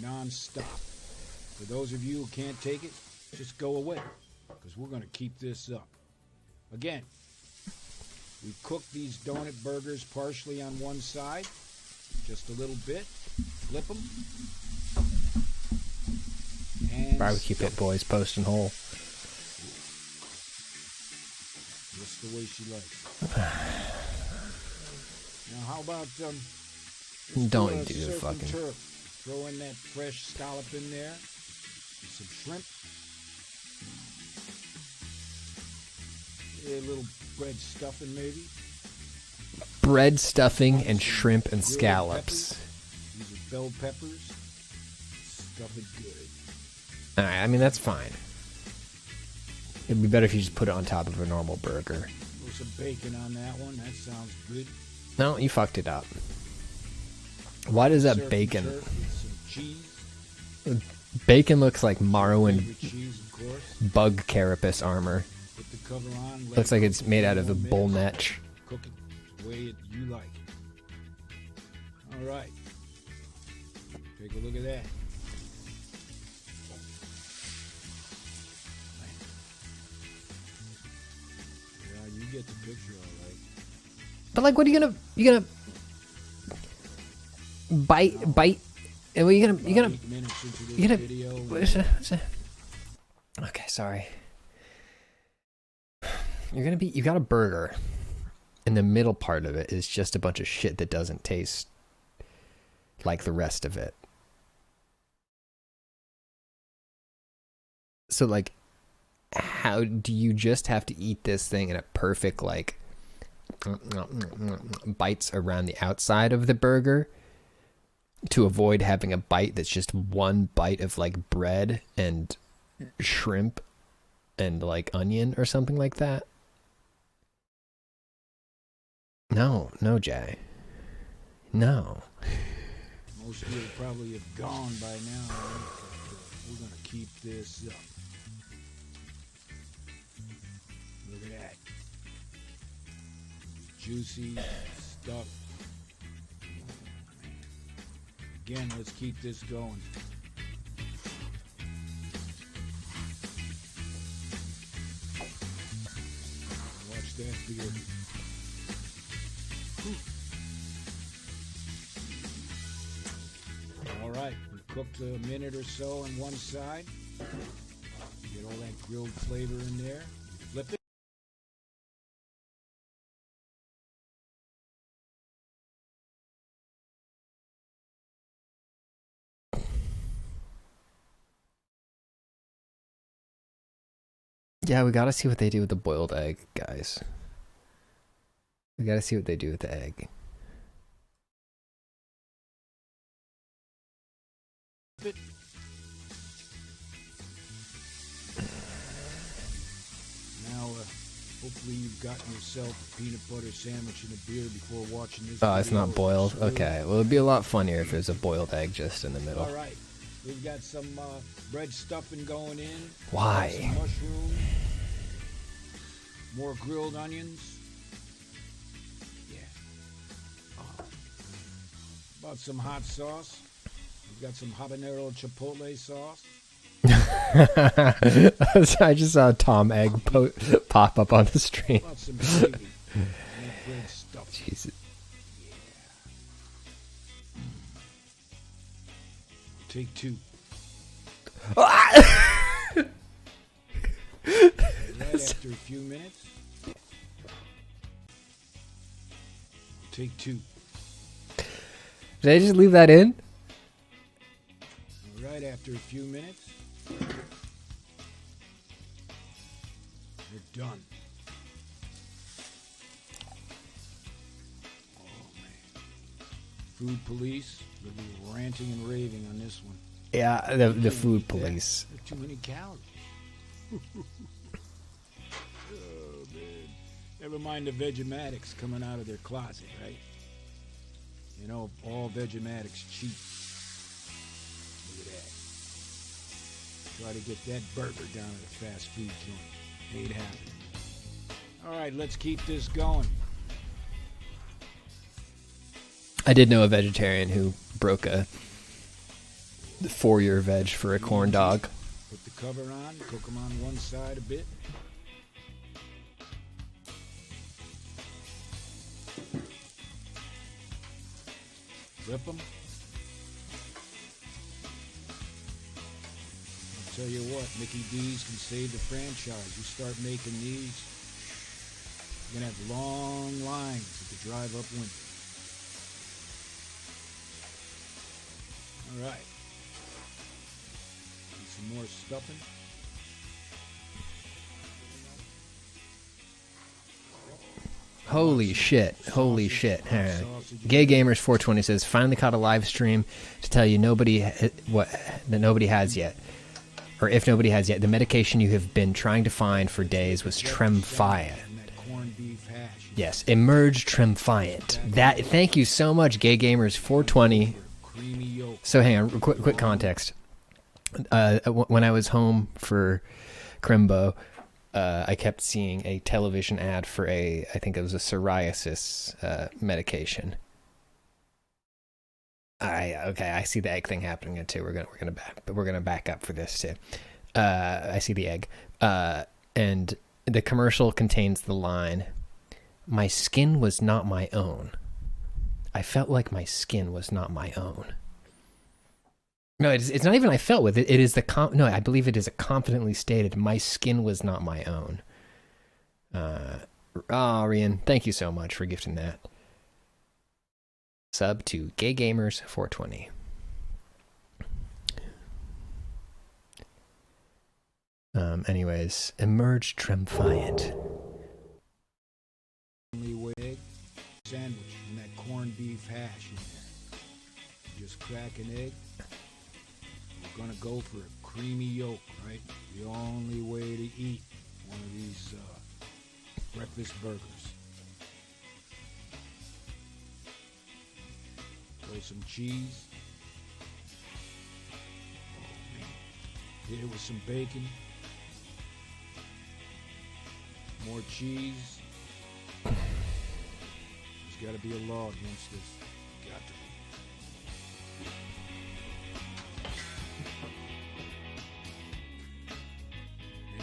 non-stop. For those of you who can't take it, just go away because we're going to keep this up. Again, we cook these donut burgers partially on one side, just a little bit, flip them. And Barbecue Pit Boys posting whole. just the way she likes it. Now, how about Don't do the surf and fucking. turf. Throw in that fresh scallop in there, some shrimp, a little bread stuffing maybe. Bread stuffing and shrimp and Grilled scallops. peppers. These are bell peppers. Stuff it good. Alright, I mean, that's fine. It'd be better if you just put it on top of a normal burger. Throw some bacon on that one. That sounds good. No, you fucked it up. Why does Surf that and bacon? turf with some cheese. Bacon looks like Morrowind Favorite cheese, of course. bug carapace armor. Put the cover on. let Looks it like cook it's for made a out of few a more bull minutes. netch. Cook it the way you like it. All right. Take a look at that. Yeah, you get the picture all right. But like, what are you gonna bite? And what are you gonna 8 minutes into this you gonna video. what is it? Okay, sorry. You got a burger, and the middle part of it is just a bunch of shit that doesn't taste like the rest of it. So like, how do you just have to eat this thing in a perfect like bites around the outside of the burger to avoid having a bite that's just one bite of like bread and shrimp and like onion or something like that? No, Jay. No. Most of you probably have gone by now. Right? We're going to keep this up. Look at that. Juicy stuff. Again, let's keep this going. the order. All right, we cooked a minute or so on one side. Get all that grilled flavor in there. Flip it. Yeah, we gotta see what they do with the boiled egg, guys. We gotta see what they do with the egg. Now, hopefully you've gotten yourself a peanut butter sandwich and a beer before watching this. Oh, it's video. not boiled? Okay, well, it'd be a lot funnier if it was a boiled egg just in the middle. All right, we've got some bread stuffing going in. Why? Some mushrooms. More grilled onions. Yeah. Oh. About some hot sauce. We've got some habanero chipotle sauce. I just saw a Tom Egg pop up on the stream. About some gravy. And that bread stuffing. Jesus. Yeah. Take two. Right after a few minutes. Take two. Did I just leave that in? Right after a few minutes. You're done. Oh, man. Food police will be ranting and raving on this one. Yeah, the food police. Too many calories. Oh, man. Never mind the Vegematics coming out of their closet, right? You know, all Vegematics cheap. Look at that. Try to get that burger down at a fast food joint. Ain't happening. All right, let's keep this going. I did know a vegetarian who broke a 4-year veg for a corn dog. Put the cover on, cook them on one side a bit. Flip them. I'll tell you what, Mickey D's can save the franchise. You start making these, you're going to have long lines at the drive-up window. All right. Need some more stuffing. Holy shit. Holy shit. Gay Gamers 420 says, finally caught a live stream to tell you that nobody has yet. Or if nobody has yet, the medication you have been trying to find for days was Tremfya. Yes, Emerge Tremfya. Thank you so much, Gay Gamers 420. So hang on, quick context. When I was home for Crimbo, I kept seeing a television ad for I think it was a psoriasis medication. I see the egg thing happening too. We're gonna back up for this too. I see the egg, and the commercial contains the line, "My skin was not my own. I felt like my skin was not my own." No, it's not even I felt with it. It is no, I believe it is a confidently stated, "My skin was not my own." Rian, thank you so much for gifting that. Sub to Gay Gamers 420. Anyways, Emerge Tremfya. Only way egg sandwich and that corned beef hash in there. Just crack an egg. We're gonna go for a creamy yolk, right? The only way to eat one of these breakfast burgers. Throw some cheese. Oh man. Hit it with some bacon. More cheese. There's got to be a law against this. Got to be.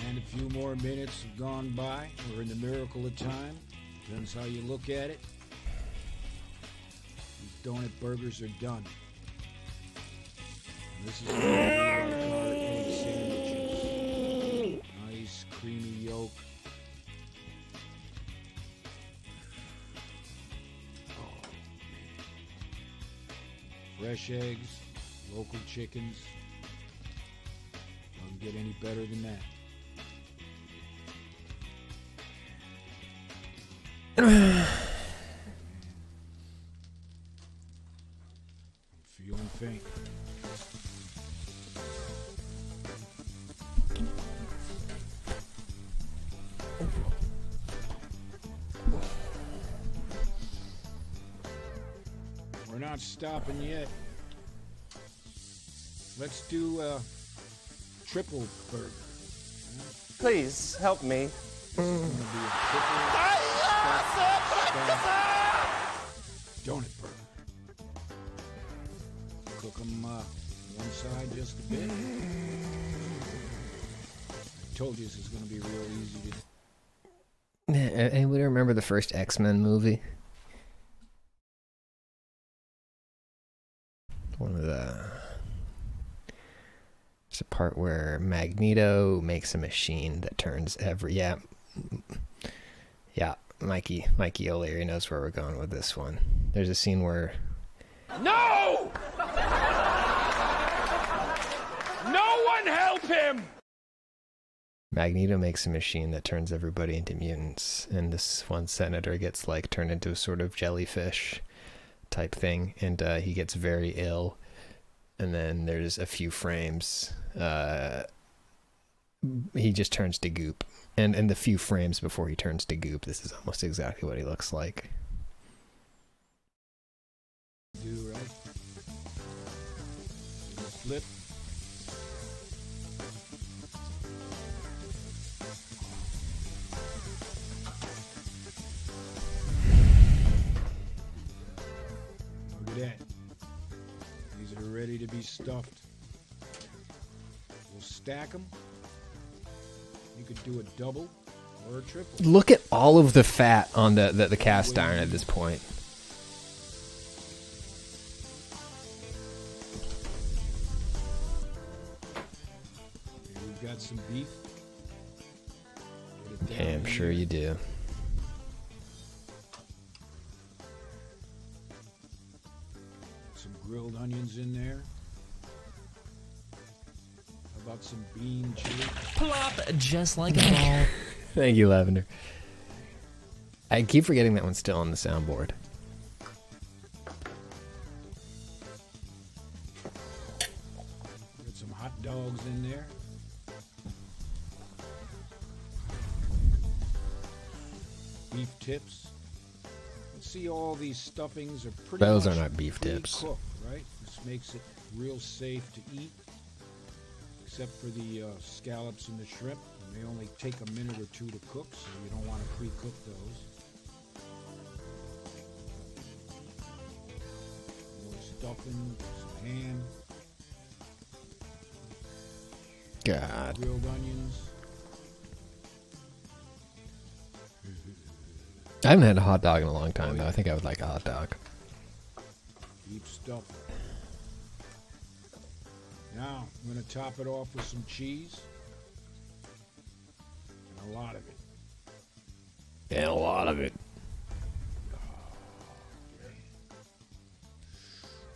And a few more minutes have gone by. We're in the miracle of time. Depends how you look at it. These donut burgers are done. And this is what we like our egg sandwiches. Nice creamy yolk. Oh, man. Fresh eggs, local chickens. Doesn't get any better than that. Feeling faint. We're not stopping yet. Let's do a triple burger. Please help me. It's gonna be a triple donut burger. Cook them one side just a bit. I told you this is going to be real easy to do. Anybody remember the first X-Men movie? There's a part where Magneto makes a machine that turns Mikey O'Leary knows where we're going with this one. There's a scene where No! No one help him! Magneto makes a machine that turns everybody into mutants, and this one senator gets like turned into a sort of jellyfish type thing, and he gets very ill. And then there's a few frames, he just turns to goop. And in the few frames before he turns to goop, this is almost exactly what he looks like. Do right. Flip. Look at that. These are ready to be stuffed. We'll stack them. You could do a double or a triple. Look at all of the fat on the cast iron at this point. Here we've got some beef. Yeah, I'm sure you do. Some grilled onions in there. How about some bean chili? Plop, just like a ball. Thank you, Lavender. I keep forgetting that one's still on the soundboard. Got some hot dogs in there. Beef tips. Let's see, all these stuffings are pretty Those much are not beef tips. pre-cooked, right? This makes it real safe to eat, except for the scallops and the shrimp. And they only take a minute or two to cook, so you don't want to pre-cook those. More stuffing, some ham, God. grilled onions. I haven't had a hot dog in a long time, though. I think I would like a hot dog. Keep stuffing. Now, I'm going to top it off with some cheese. And a lot of it. Yeah, a lot of it.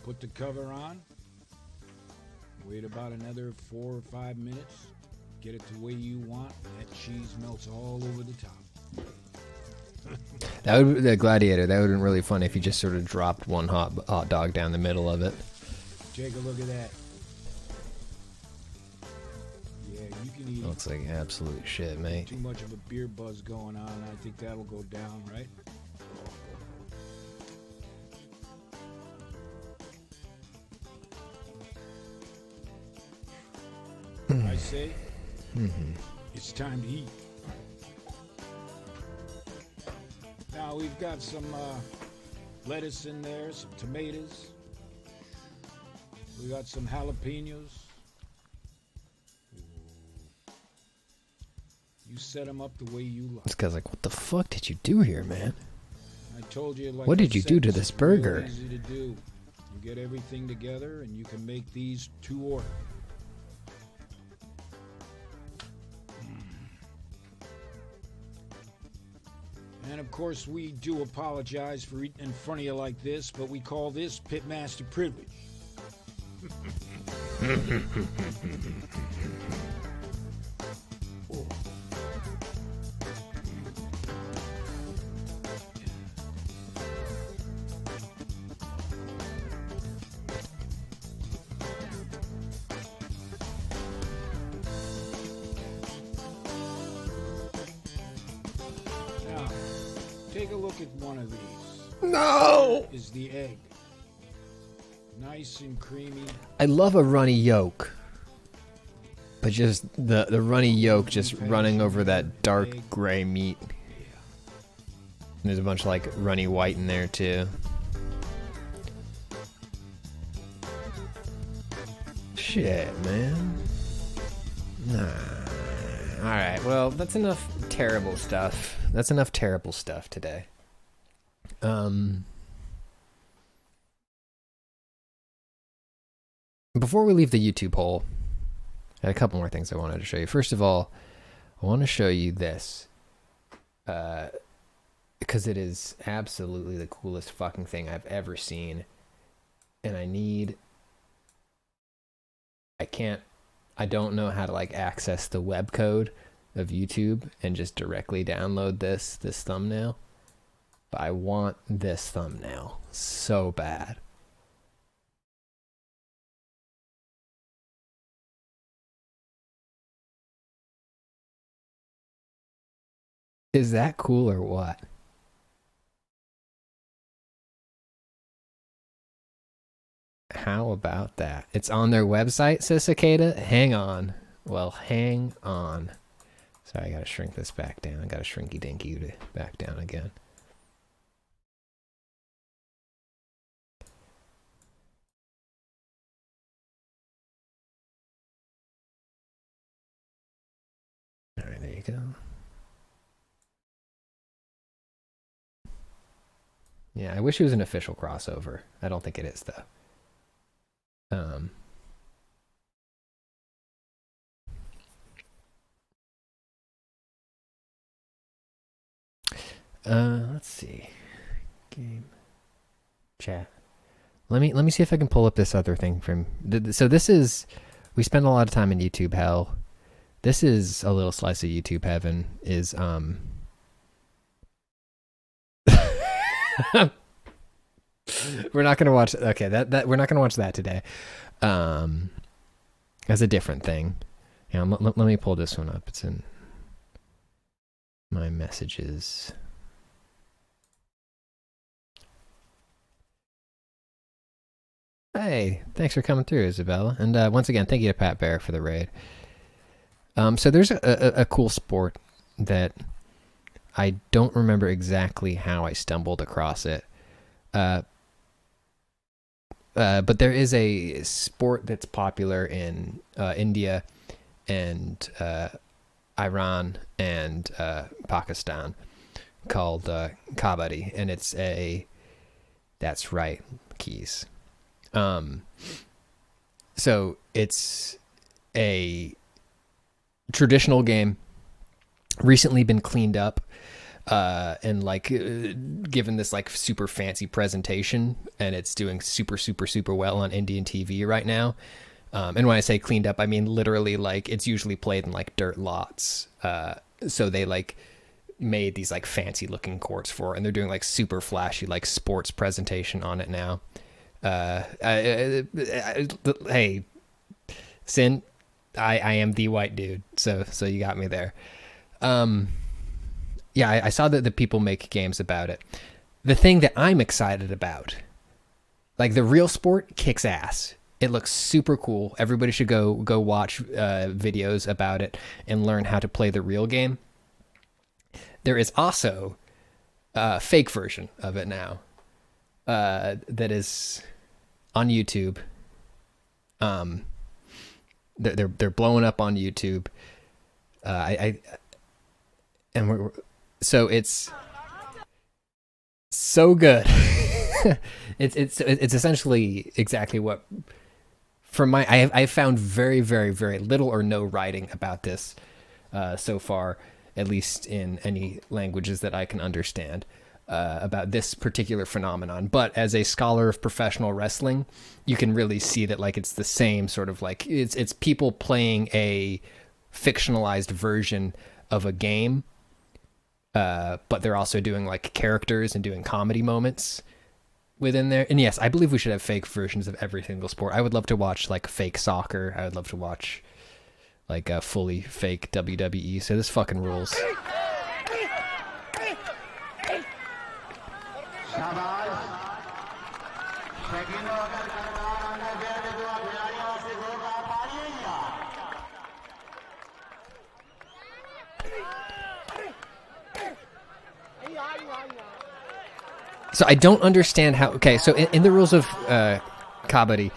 Put the cover on. Wait about another 4 or 5 minutes. Get it the way you want. And that cheese melts all over the top. That would the Gladiator. That would have been really funny if you just sort of dropped one hot dog down the middle of it. Take a look at that. Yeah, you can eat. Looks like absolute shit, mate. Too much of a beer buzz going on. I think that'll go down, right? I say, it's time to eat. Now we've got some lettuce in there, some tomatoes. We got some jalapenos. You set them up the way you like. This guy's like, what the fuck did you do here, man? I told you, like What did I you said, do to this this is real burger? Easy to do. You get everything together, and you can make these to order. And of course, we do apologize for eating in front of you like this, but we call this pitmaster privilege. Now, take a look at one of these. No! Is the egg. Nice and creamy. I love a runny yolk. But just the runny yolk just running over that dark gray meat. And there's a bunch of like runny white in there too. Shit, man. Nah. Alright, well, that's enough terrible stuff. That's enough terrible stuff today. Before we leave the YouTube hole, I had a couple more things I wanted to show you. First of all, I want to show you this. Because it is absolutely the coolest fucking thing I've ever seen. And I don't know how to like access the web code of YouTube and just directly download this thumbnail. But I want this thumbnail so bad. Is that cool or what? How about that? It's on their website, says Cicada. Hang on. Well, hang on. Sorry, I gotta shrink this back down. I gotta shrinky dinky to back down again. Alright, there you go. Yeah, I wish it was an official crossover. I don't think it is, though. Let's see. Game. Chat. Let me see if I can pull up this other thing from... So this is... We spend a lot of time in YouTube hell. This is a little slice of YouTube heaven. Is, we're not gonna watch. Okay, that we're not gonna watch that today. That's a different thing. Yeah, let me pull this one up. It's in my messages. Hey, thanks for coming through, Isabella. And once again, thank you to Pat Bear for the raid. So there's a cool sport that I don't remember exactly how I stumbled across it. But there is a sport that's popular in India and Iran and Pakistan called kabaddi, and it's that's right, keys. So it's a traditional game, recently been cleaned up and like given this like super fancy presentation, and it's doing super well on Indian TV right now. And when I say cleaned up, I mean literally like it's usually played in like dirt lots. So they like made these like fancy looking courts for it, and they're doing like super flashy like sports presentation on it now. Hey, Sin, I am the white dude, so you got me there. Yeah, I saw that the people make games about it. The thing that I'm excited about, like the real sport, kicks ass. It looks super cool. Everybody should go watch videos about it and learn how to play the real game. There is also a fake version of it now that is on YouTube. They're blowing up on YouTube. and so it's so good. it's essentially exactly what from my I found very very very little or no writing about this so far, at least in any languages that I can understand, about this particular phenomenon. But as a scholar of professional wrestling, you can really see that like it's the same sort of like it's people playing a fictionalized version of a game, but they're also doing like characters and doing comedy moments within there. And yes, I believe we should have fake versions of every single sport. I would love to watch like fake soccer. I would love to watch like a fully fake WWE. So this fucking rules. So I don't understand how. Okay, so in the rules of kabaddi,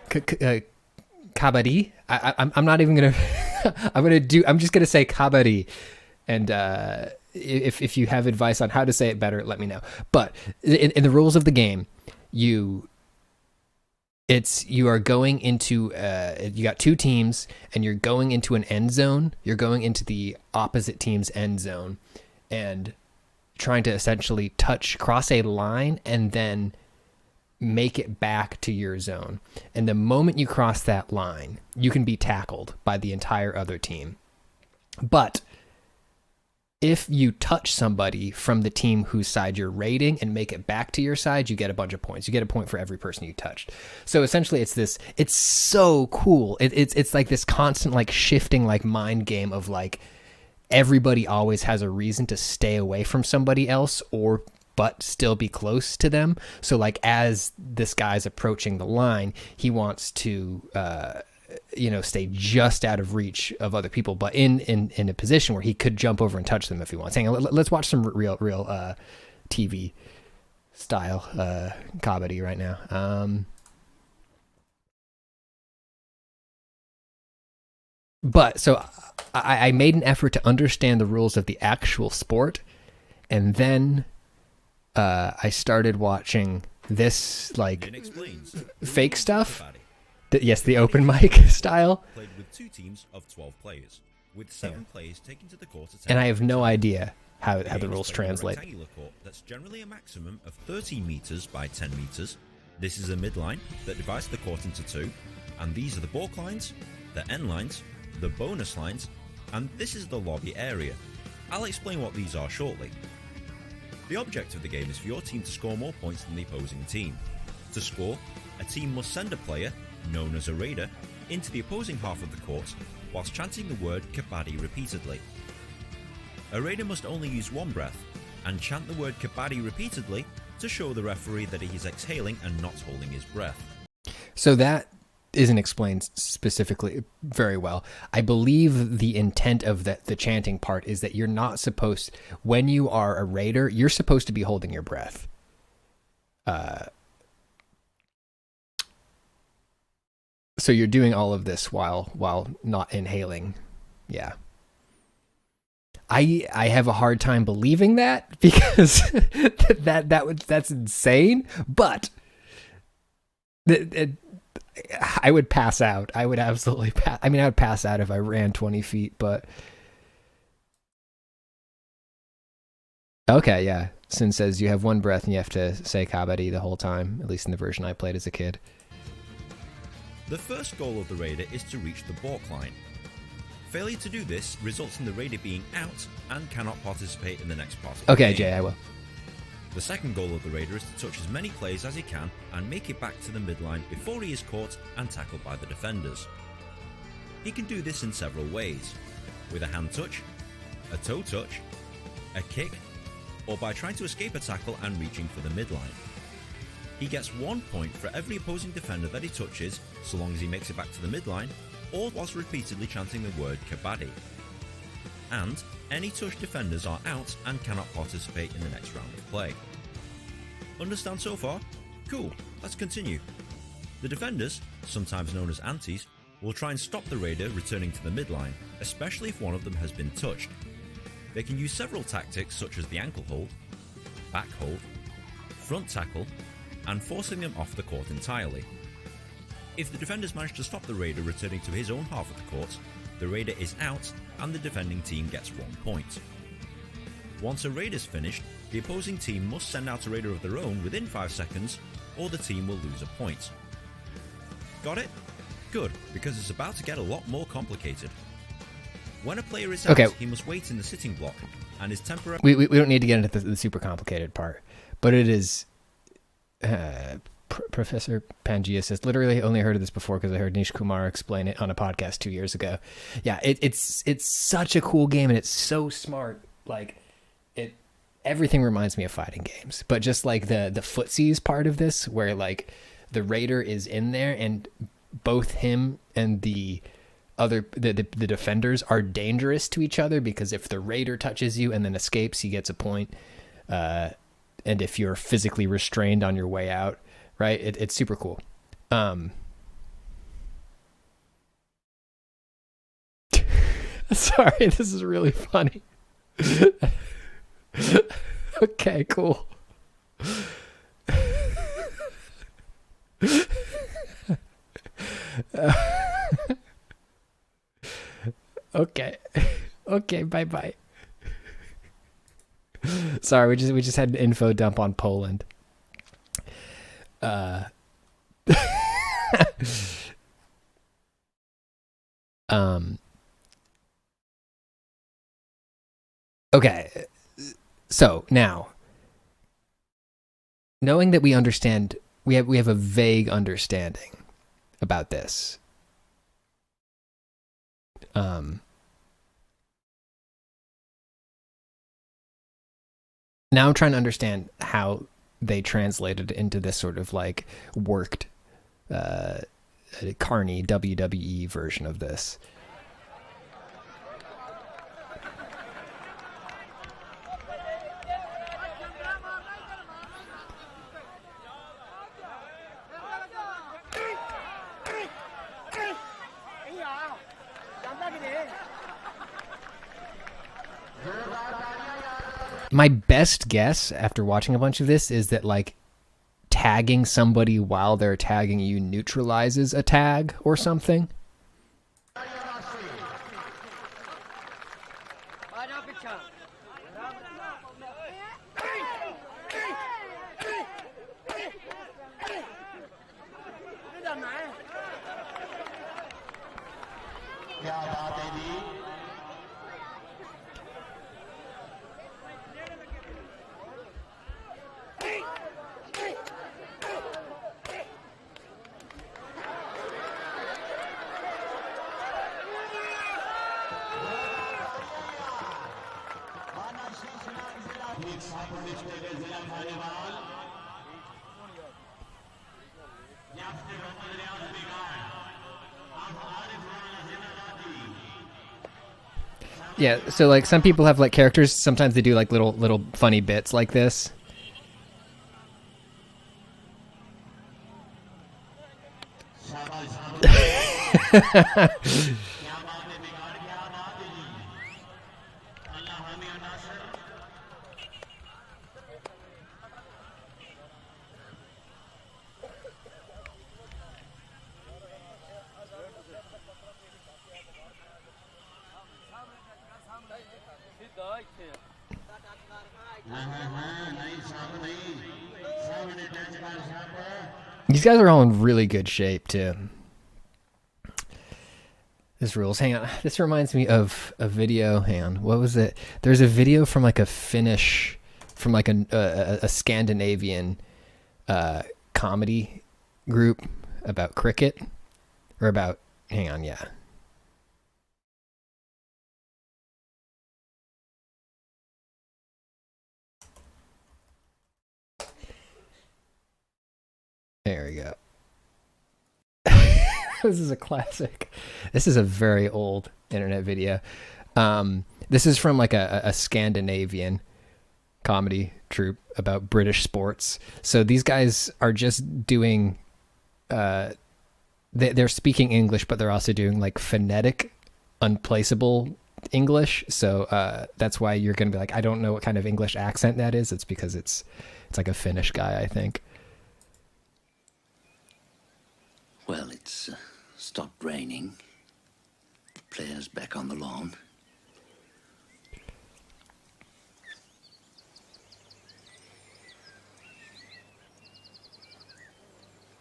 kabaddi. I'm not even gonna. I'm just gonna say kabaddi, and if you have advice on how to say it better, let me know. But in the rules of the game, you are going into you got two teams, and you're going into an end zone. You're going into the opposite team's end zone, and trying to essentially cross a line and then make it back to your zone. And the moment you cross that line, you can be tackled by the entire other team. But if you touch somebody from the team whose side you're raiding and make it back to your side, you get a bunch of points. You get a point for every person you touched. So essentially it's so cool. It's like this constant like shifting like mind game of like everybody always has a reason to stay away from somebody else but still be close to them. So like as this guy's approaching the line, he wants to stay just out of reach of other people, but in a position where he could jump over and touch them if he wants. Hang on, let's watch some real TV style kabaddi right now. But so I made an effort to understand the rules of the actual sport, and then I started watching this like fake stuff. Yes, the open mic style. Played with two teams of 12 players, with 7 players taken to the court. And I have no idea how the rules translate. Rectangular court that's generally a maximum of 13 meters by 10 meters. This is a midline that divides the court into two, and these are the balk lines, the end lines, the bonus lines, and this is the lobby area. I'll explain what these are shortly. The object of the game is for your team to score more points than the opposing team. To score, a team must send a player, known as a raider, into the opposing half of the court whilst chanting the word kabaddi repeatedly. A raider must only use one breath and chant the word kabaddi repeatedly to show the referee that he is exhaling and not holding his breath. So that isn't explained specifically very well. I believe the intent of the chanting part is that you're not supposed, when you are a raider, you're supposed to be holding your breath. So you're doing all of this while not inhaling. Yeah. I have a hard time believing that because that's insane, but I would pass out. I would absolutely pass. I mean, I would pass out if I ran 20 feet, but okay, yeah. Sin says you have one breath and you have to say kabaddi the whole time, at least in the version I played as a kid. The first goal of the raider is to reach the balk line. Failure to do this results in the raider being out and cannot participate in the next part of the game. Jay, I will. The second goal of the raider is to touch as many players as he can and make it back to the midline before he is caught and tackled by the defenders. He can do this in several ways, with a hand touch, a toe touch, a kick, or by trying to escape a tackle and reaching for the midline. He gets 1 point for every opposing defender that he touches, so long as he makes it back to the midline, or whilst repeatedly chanting the word kabaddi. And any touched defenders are out and cannot participate in the next round of play. Understand so far? Cool, let's continue. The defenders, sometimes known as antis, will try and stop the raider returning to the midline, especially if one of them has been touched. They can use several tactics such as the ankle hold, back hold, front tackle, and forcing them off the court entirely. If the defenders manage to stop the raider returning to his own half of the court, the raider is out and the defending team gets 1 point. Once a raid is finished, the opposing team must send out a raider of their own within 5 seconds, or the team will lose a point. Got it? Good, because it's about to get a lot more complicated. When a player is out, he must wait in the sitting block, and is temporarily... We don't need to get into the super complicated part, but it is... Professor Pangea says, literally only heard of this before because I heard Nish Kumar explain it on a podcast 2 years ago. Yeah, it's such a cool game, and it's so smart. Like, everything reminds me of fighting games, but just like the footsies part of this, where like the raider is in there and both him and the defenders are dangerous to each other, because if the raider touches you and then escapes, he gets a point. And if you're physically restrained on your way out, right? It's super cool. Sorry, this is really funny. Okay, cool. Okay, bye. Sorry, we just had an info dump on Poland. Okay, so now, knowing that we understand, we have a vague understanding about this. Now I'm trying to understand how they translated into this sort of like worked carny WWE version of this. My best guess after watching a bunch of this is that like tagging somebody while they're tagging you neutralizes a tag or something. Yeah, so like some people have like characters, sometimes they do like little funny bits like this. These guys are all in really good shape too. This rules. Hang on. This reminds me of a video. Hang on. What was it? There's a video from like a Finnish, from like a Scandinavian comedy group about cricket, or about. Hang on. Yeah. There we go. This is a classic. This is a very old internet video. This is from like a Scandinavian comedy troupe about British sports. So these guys are just doing, they're speaking English, but they're also doing like phonetic, unplaceable English, so that's why you're going to be like, I don't know what kind of English accent that is. It's because it's like a Finnish guy, I think. Well, it's stopped raining. The players back on the lawn.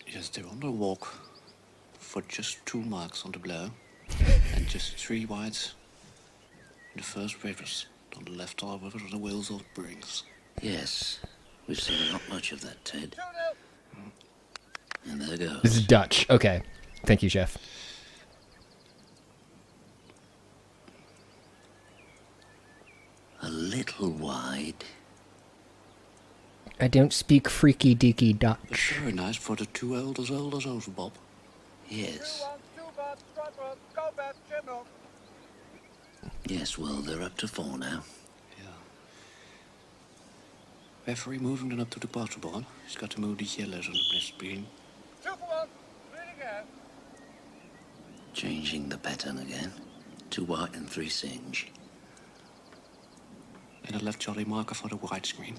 Yes, they're on the walk for just 2 marks on the blow and just 3 wides in the first rivers on the left arm of the Wales of Brings. Yes, we've seen not much of that, Ted. And there goes. This is Dutch. Okay. Thank you, Chef. A little wide. I don't speak freaky deaky Dutch. Very nice for the 2 elders over, Bob. Yes. Yes, well, they're up to 4 now. Yeah. Referee moving them up to the bottom one. He's got to move the yellows on the blessed green. 2 for 1. Read again. Changing the pattern again. 2 white and 3 singe. And a left jolly marker for the white screen.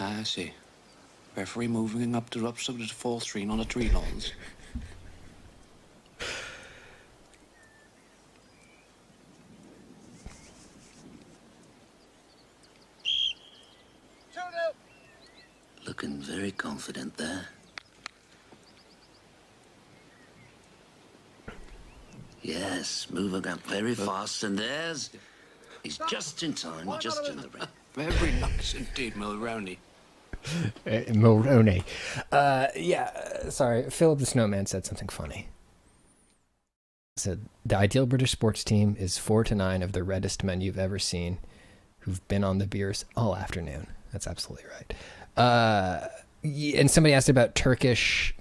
I see. Referee moving up to the 4th screen on the 3 lawns. Looking very confident there. Yes, moving up very fast, and there's... He's just in time, just in the ring. Very nice indeed, Mulroney. Mulroney. Yeah, sorry. Philip the Snowman said something funny. Said, the ideal British sports team is 4 to 9 of the reddest men you've ever seen who've been on the beers all afternoon. That's absolutely right. And somebody asked about Turkish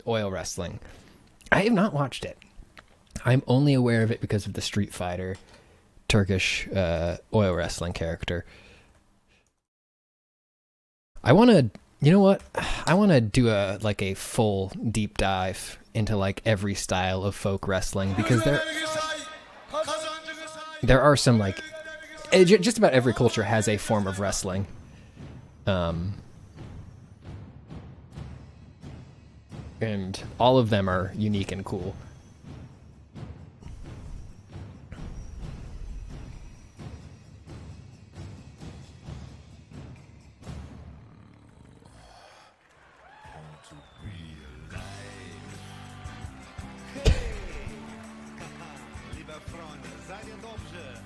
oil wrestling. I have not watched it. I'm only aware of it because of the Street Fighter Turkish oil wrestling character. I want to, you know what? I want to do a full deep dive into like every style of folk wrestling, because there are some like just about every culture has a form of wrestling. And all of them are unique and cool.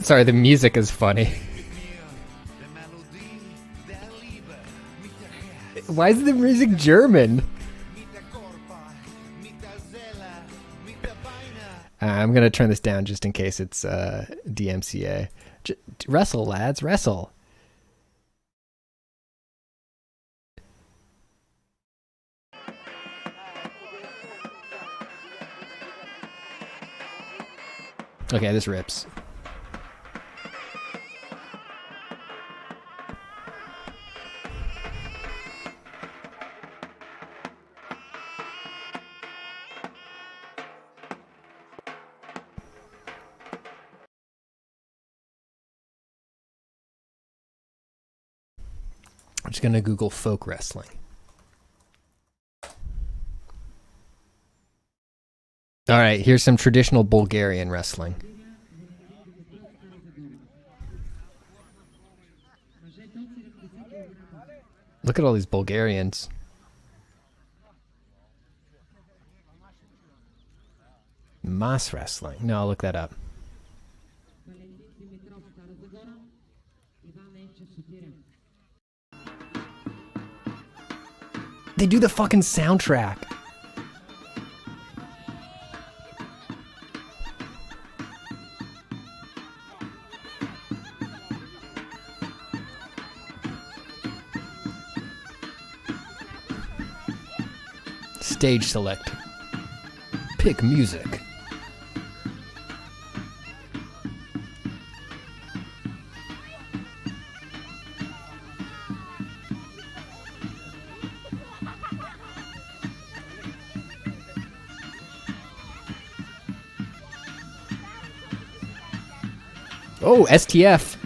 Sorry, the music is funny. Why is the music German? I'm going to turn this down just in case it's DMCA. Wrestle, lads, wrestle. Okay, this rips. I'm just going to Google folk wrestling. All right, here's some traditional Bulgarian wrestling. Look at all these Bulgarians. Mass wrestling. No, I'll look that up. They do the fucking soundtrack. Stage select. Pick music. Oh, STF.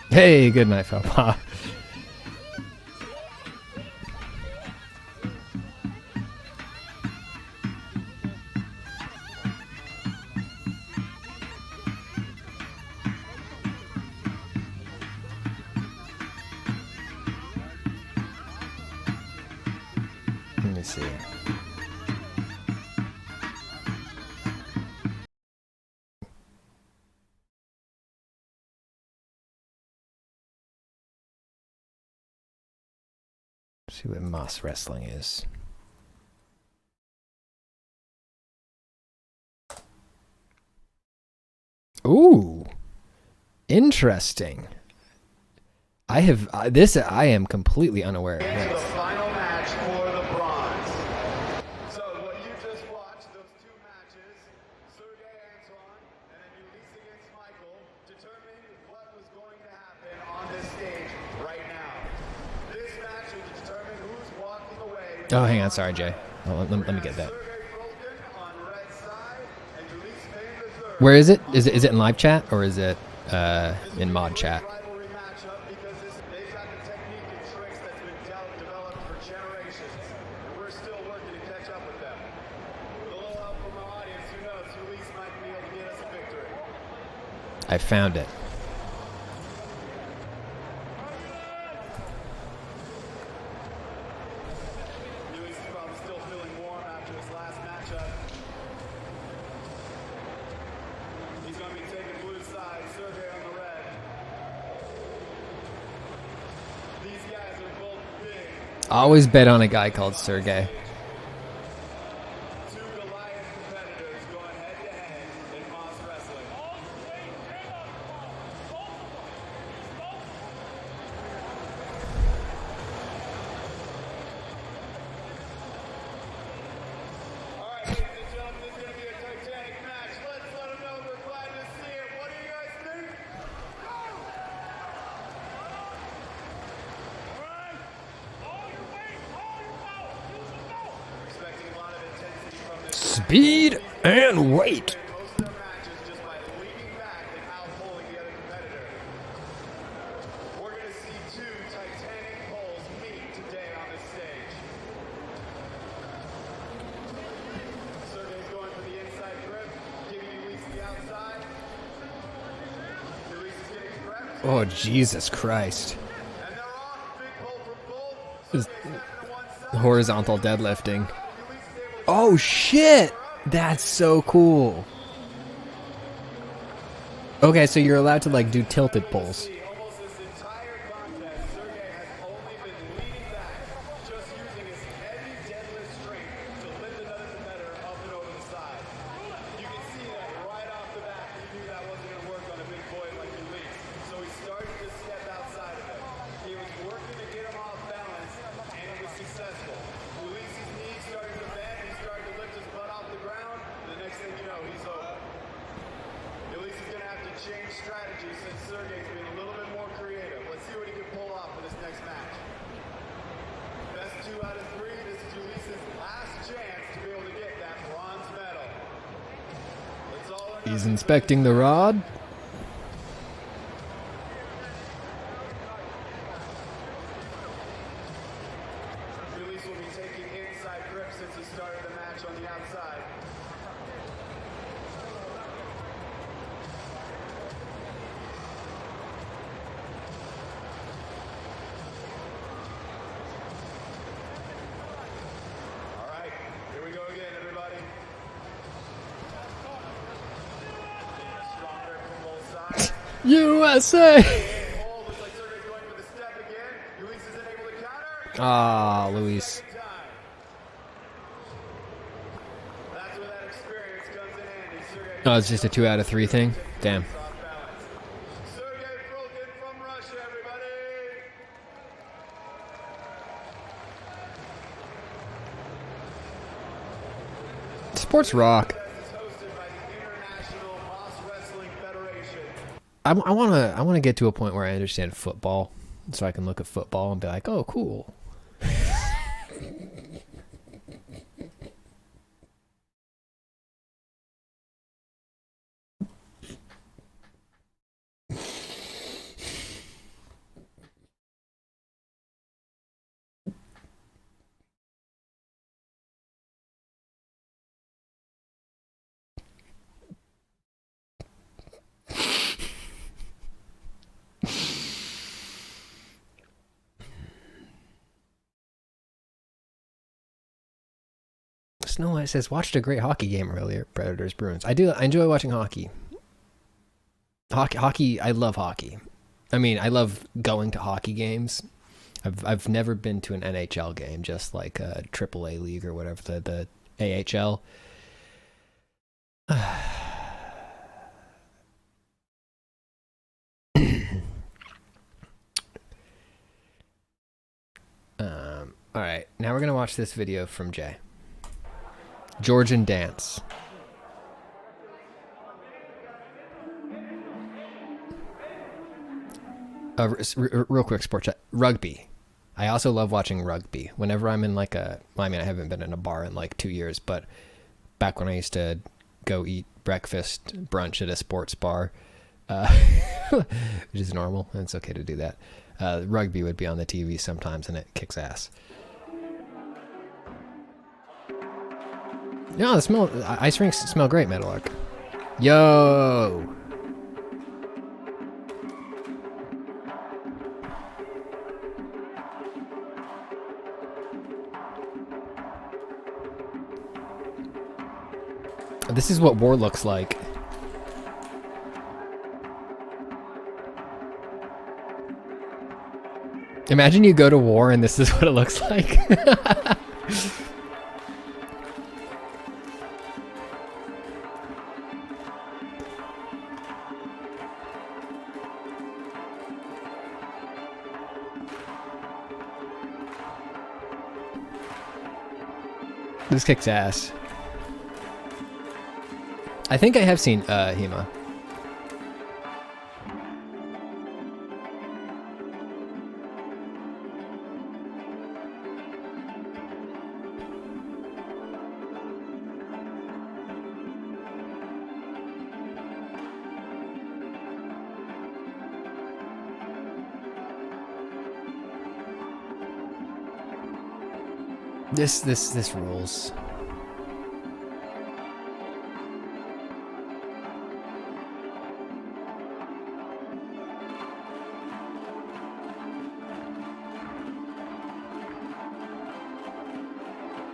Hey, good night, Papa. Let me see. See what Moss Wrestling is. Ooh, interesting. I have this. I am completely unaware of Into the this. final match for the bronze. So what you just watched, those two matches, Sergey Antoine and then Ulysses against Michael, determined what was going to happen on this stage right now. This match will determine who's walking away. Oh, hang on. Sorry, Jay. Oh, let me get that. Where is it? Is it in live chat or is it in mod chat? Rivalry matchup because they've got the technique and tricks that's been developed for generations. And we're still working to catch up with them. With a little help from our audience, who knows, Ulysses might be able to get us a victory. I found it. Ulysses is probably still feeling warm after his last matchup. He's going to be taking blue side, Sergey on the red. These guys are both big. I always bet on a guy called Sergey. Two Goliath competitors going head to head in Moss Wrestling. All right, ladies and gentlemen, this is going to be a Titanic match. Let's let them know we're glad to see it. What do you guys think? Expecting a lot of intensity from this. Speed and weight. Most of their matches just by leaning back and outpulling the other competitor. We're going to see two Titanic poles meet today on this stage. Sergey's going for the inside grip, giving Ulysses the outside. Ulysses is getting prepped. Oh, Jesus Christ. And they're off. Big pole from both. This- Sergey stepping to one side. Horizontal deadlifting. Ulysses is able to Oh, shit. That's so cool. Okay, so you're allowed to like do tilted pulls. almost this entire contest, Sergey has only been leaning back, just using his heavy deadlift strength to lift another competitor up and over the side. You can see that right off the bat, he knew that wasn't going to work on a big boy like Ulysses. So he started to step outside of it. He was working to get him off balance, and it was successful. Ulysses' knees started to bend, he started to lift his butt off the ground. The next thing you know, he's over. Ulysses is going to have to change strategy since Sergey's being a little bit more creative. Let's see what he can pull off for this next match. Best 2 out of 3. This is Ulysses' last chance to be able to get that bronze medal. Let's all or He's nothing. inspecting the rod. Ulysses will be taking inside grip since he started the match on the outside. All right, here we go again, everybody. Strong grip from both sides. USA. Oh, looks like Sergey's going for the step again. Ulysses isn't able to counter. Ah, Luis. Second time. That's where that experience comes in handy. Sergey Oh, it's just a 2 out of 3 thing. Damn. off balance. Sergey Broken from Russia, everybody. Sports rock. I want to get to a point where I understand football, so I can look at football and be like, oh, cool. Snow White says, watched a great hockey game earlier, Predators Bruins. I enjoy watching hockey. Hockey, I love hockey. I mean, I love going to hockey games. I've never been to an NHL game, just like a AAA league or whatever, the AHL. All right, now we're gonna watch this video from Jay. Georgian dance. Real quick, sport chat. Rugby. I also love watching rugby. Whenever I'm in like a, well, I mean, I haven't been in a bar in like 2 years, but back when I used to go eat breakfast, brunch at a sports bar, which is normal, and it's okay to do that. Rugby would be on the TV sometimes, and it kicks ass. No, ice rinks smell great, Metalark. Yo! This is what war looks like. Imagine you go to war and this is what it looks like. This kicks ass. I think I have seen Hema. This rules.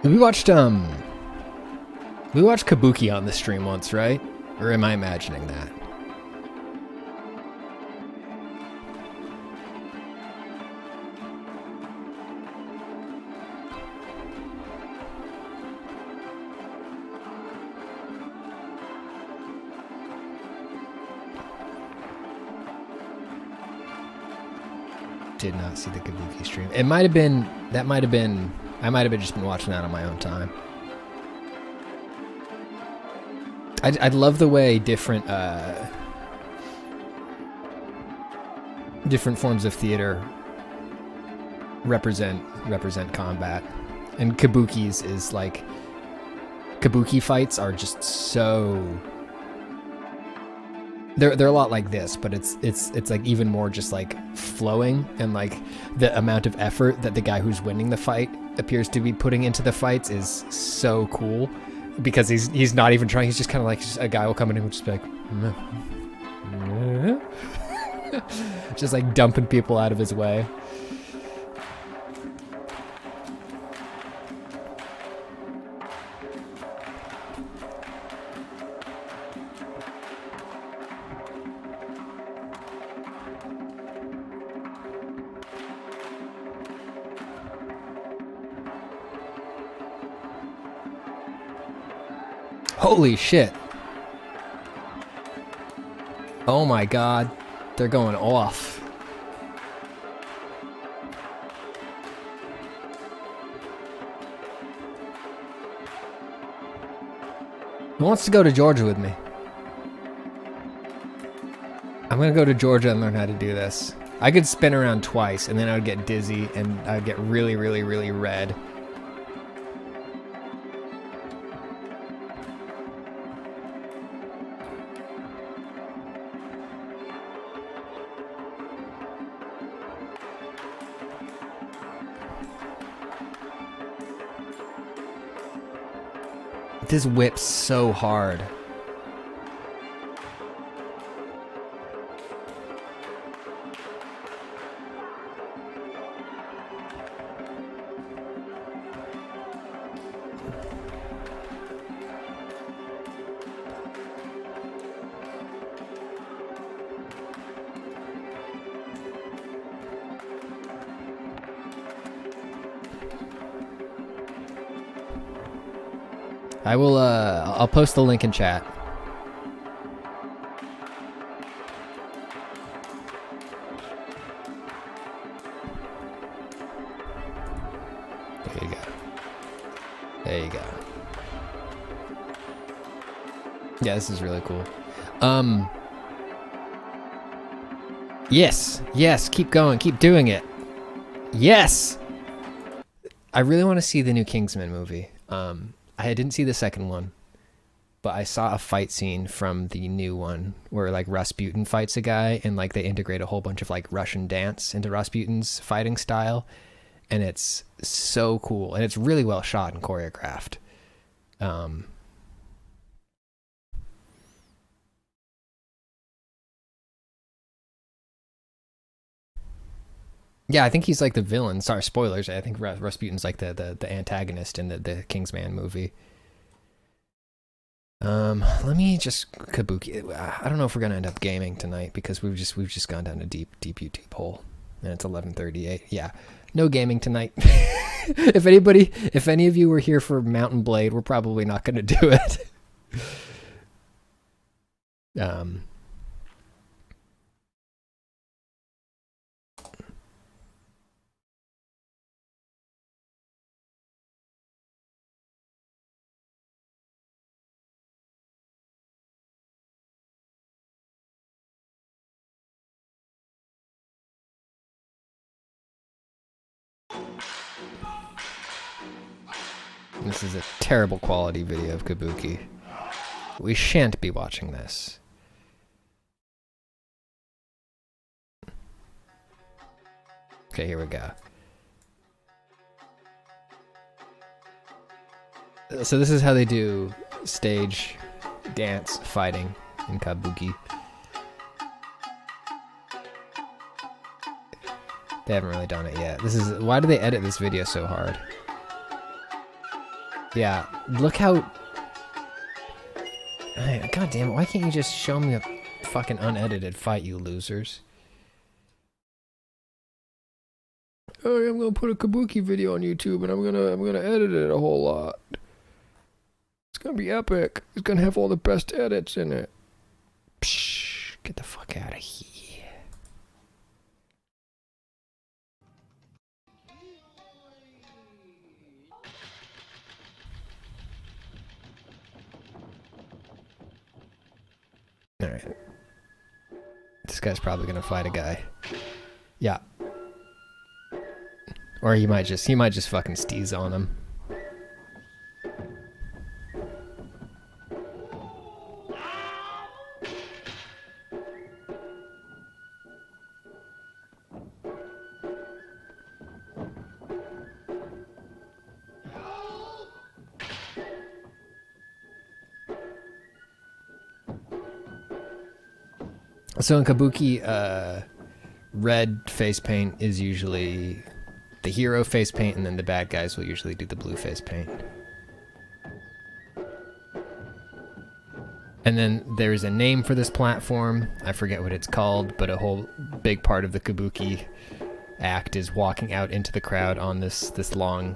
We watched Kabuki on the stream once, right? Or am I imagining that? Did not see the Kabuki stream. It might have been, I might have just been watching that on my own time. I'd love the way different forms of theater represent combat. And Kabuki's is like, Kabuki fights are just so, they're a lot like this, but it's like even more just like flowing, and like the amount of effort that the guy who's winning the fight appears to be putting into the fights is so cool, because he's not even trying. He's just kind of like, a guy will come in and will just be like, just like dumping people out of his way. Holy shit. Oh my god. They're going off. Who wants to go to Georgia with me? I'm gonna go to Georgia and learn how to do this. I could spin around twice and then I would get dizzy and I would get really, really, really red. This whips so hard. I will, I'll post the link in chat. There you go. There you go. Yeah, this is really cool. Yes, yes, keep going, keep doing it. Yes! I really want to see the new Kingsman movie. I didn't see the second one, but I saw a fight scene from the new one where like Rasputin fights a guy and like they integrate a whole bunch of like Russian dance into Rasputin's fighting style. And it's so cool. And it's really well shot and choreographed. Yeah, I think he's like the villain. Sorry, spoilers. I think Rasputin's like the antagonist in the Kingsman movie. Let me just kabuki. I don't know if we're gonna end up gaming tonight because we've just gone down a deep YouTube hole, and it's 11:38. Yeah, no gaming tonight. If any of you were here for Mountain Blade, we're probably not gonna do it. This is a terrible quality video of Kabuki. We shan't be watching this. Okay, here we go. So this is how they do stage dance fighting in Kabuki. They haven't really done it yet. This is why do they edit this video so hard? Yeah, look how... God damn it, why can't you just show me a fucking unedited fight, you losers? Oh, I'm gonna put a Kabuki video on YouTube and I'm gonna edit it a whole lot. It's gonna be epic. It's gonna have all the best edits in it. Psh, get the fuck out of here. Alright. This guy's probably gonna fight a guy. Yeah. Or he might just fucking steez on him. So in Kabuki, red face paint is usually the hero face paint, and then the bad guys will usually do the blue face paint. And then there's a name for this platform. I forget what it's called, but a whole big part of the Kabuki act is walking out into the crowd on this long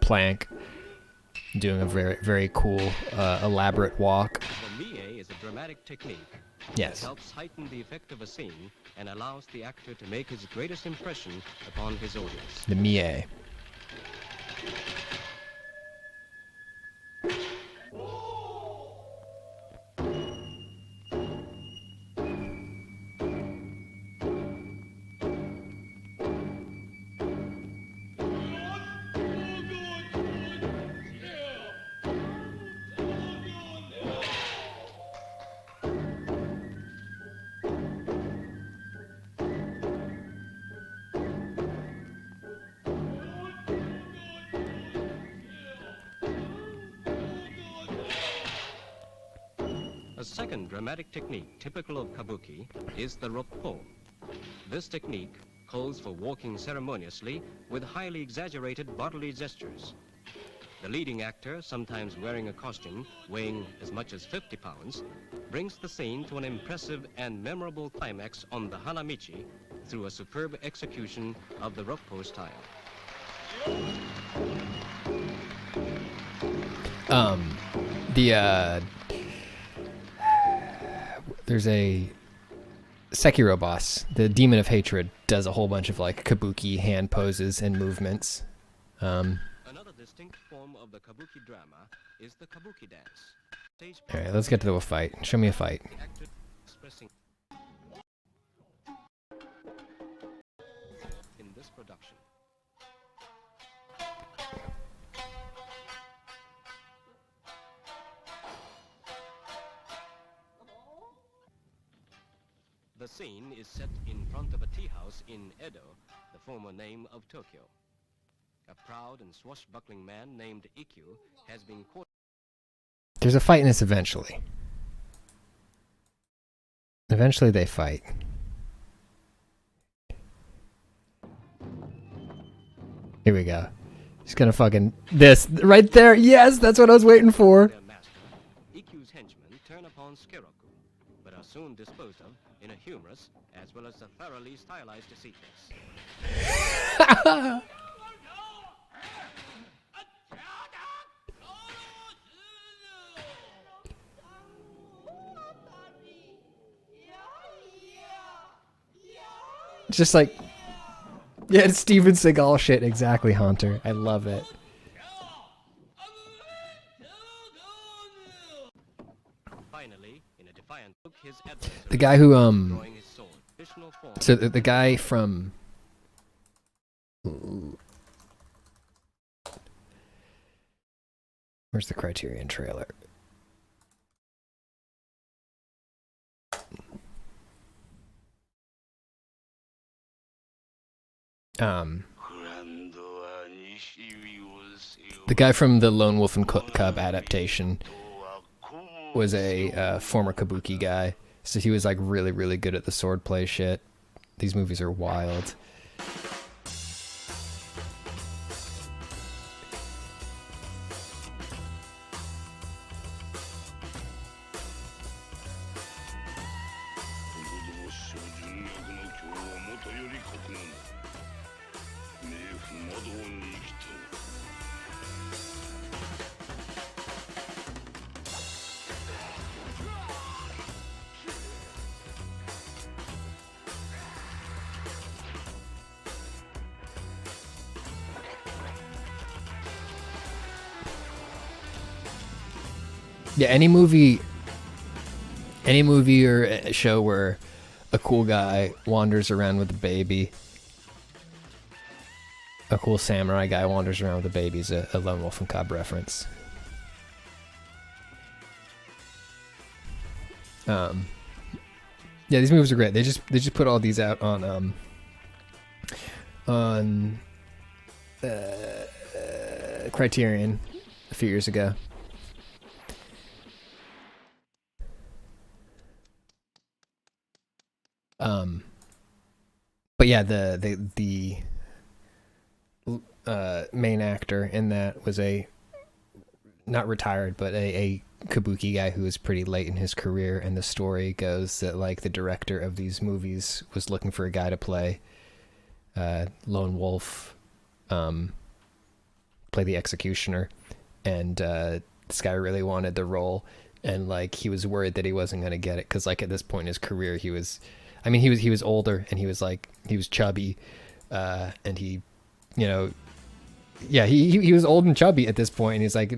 plank, doing a very, very cool, elaborate walk. The mie is a dramatic technique. Yes. It helps heighten the effect of a scene and allows the actor to make his greatest impression upon his audience. The mie. A second dramatic technique typical of kabuki is the roppo. This technique calls for walking ceremoniously with highly exaggerated bodily gestures. The leading actor, sometimes wearing a costume weighing as much as 50 pounds, brings the scene to an impressive and memorable climax on the hanamichi through a superb execution of the roppo style. There's a Sekiro boss, the Demon of Hatred, does a whole bunch of like kabuki hand poses and movements. Another distinct form of the kabuki drama is the kabuki dance. All right, let's get to the fight. Show me a fight. In this production. The scene is set in front of a tea house in Edo, the former name of Tokyo. A proud and swashbuckling man named Ikkyu has been caught. There's a fight in this eventually. Eventually they fight. Here we go. He's gonna fucking... This! Right there! Yes! That's what I was waiting for! Ikkyu's henchmen turn upon Skiroku, but are soon disposed of in a humorous as well as a thoroughly stylized sequence. Just like... Yeah, it's Steven Seagal shit. Exactly, Hunter. I love it. Finally, in a defiant look, his The guy who, So the guy from... Where's the Criterion trailer? The guy from the Lone Wolf and Cub adaptation was a former kabuki guy, so he was like really, really good at the swordplay shit. These movies are wild. Yeah, any movie or a show where a cool guy wanders around with a baby, a cool samurai guy wanders around with a baby is a Lone Wolf and Cub reference. Yeah, these movies are great. They just put all these out on Criterion a few years ago. But yeah, the main actor in that was not retired, but a kabuki guy who was pretty late in his career, and the story goes that like the director of these movies was looking for a guy to play Lone Wolf, play the executioner, and this guy really wanted the role, and like he was worried that he wasn't going to get it because like at this point in his career he was older, and he was chubby, and he was old and chubby at this point, and he's like,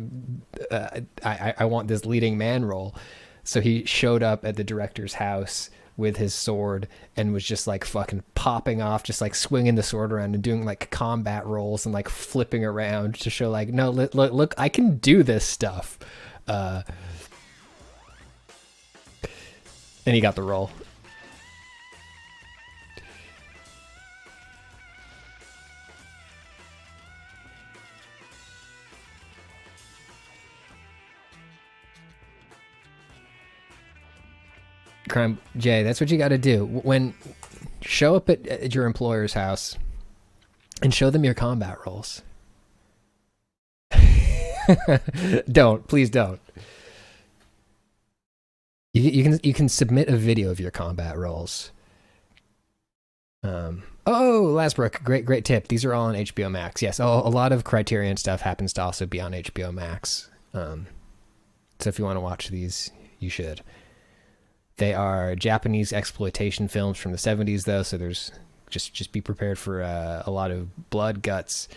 I want this leading man role. So he showed up at the director's house with his sword and was just like fucking popping off, just like swinging the sword around and doing like combat rolls and like flipping around to show like, no, look, I can do this stuff. And he got the role. Crime Jay, that's what you got to do. When show up at your employer's house and show them your combat rolls. Don't, please don't. You can submit a video of your combat rolls. Oh, Lasbrook, great tip. These are all on HBO Max. Yes, a lot of Criterion stuff happens to also be on HBO Max. So if you want to watch these, you should. They are Japanese exploitation films from the 70s, though, so there's just be prepared for a lot of blood, guts,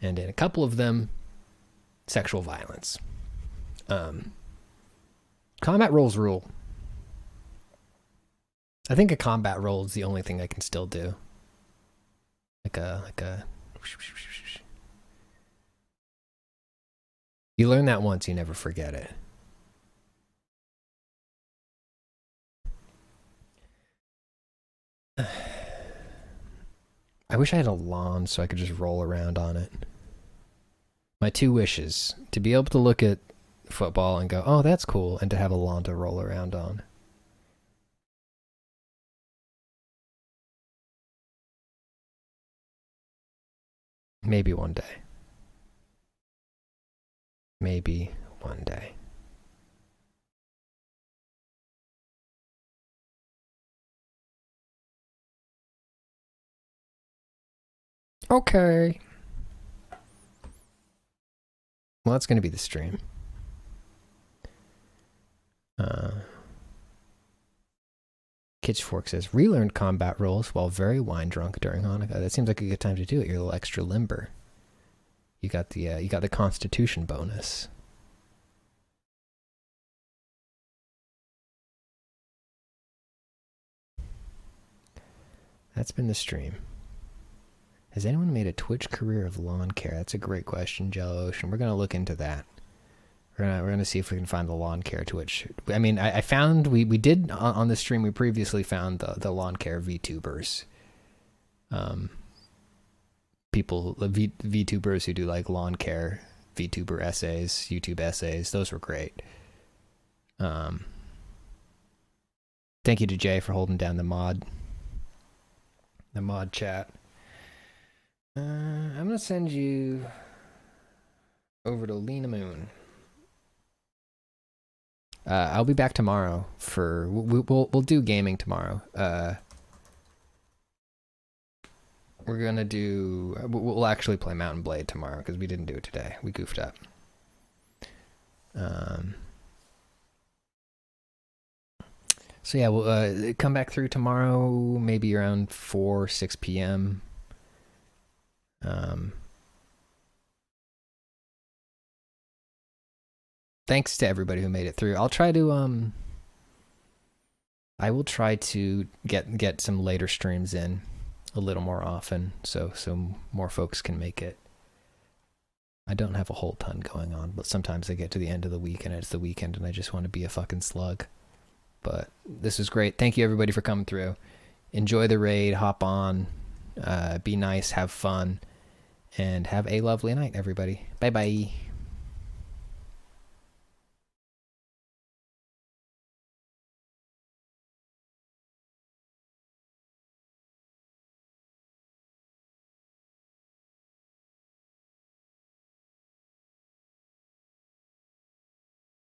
and in a couple of them, sexual violence. Combat rolls rule. I think a combat roll is the only thing I can still do. Like a. You learn that once, you never forget it. I wish I had a lawn so I could just roll around on it. My two wishes: to be able to look at football and go, oh, that's cool, and to have a lawn to roll around on. Maybe one day. Maybe one day. Okay. Well, that's going to be the stream. Kitchfork says, relearned combat rolls while very wine drunk during Hanukkah. That seems like a good time to do it. You're a little extra limber. You got the Constitution bonus. That's been the stream. Has anyone made a Twitch career of lawn care? That's a great question, Jello Ocean. We're gonna look into that. We're gonna see if we can find the lawn care Twitch. I mean, I found we did on the stream. We previously found the lawn care VTubers. People, VTubers who do like lawn care VTuber essays, YouTube essays. Those were great. Thank you to Jay for holding down the mod chat. I'm gonna send you over to Lena Moon. I'll be back tomorrow for we'll do gaming tomorrow. We're gonna do we'll actually play Mountain Blade tomorrow because we didn't do it today. We goofed up. So yeah, we'll come back through tomorrow, maybe around 6 p.m. Thanks to everybody who made it through. I'll try to I will try to get some later streams in a little more often so more folks can make it. I don't have a whole ton going on, but sometimes I get to the end of the week and it's the weekend and I just want to be a fucking slug. But this is great. Thank you everybody for coming through. Enjoy the raid, hop on, be nice, have fun, and have a lovely night, everybody. Bye-bye.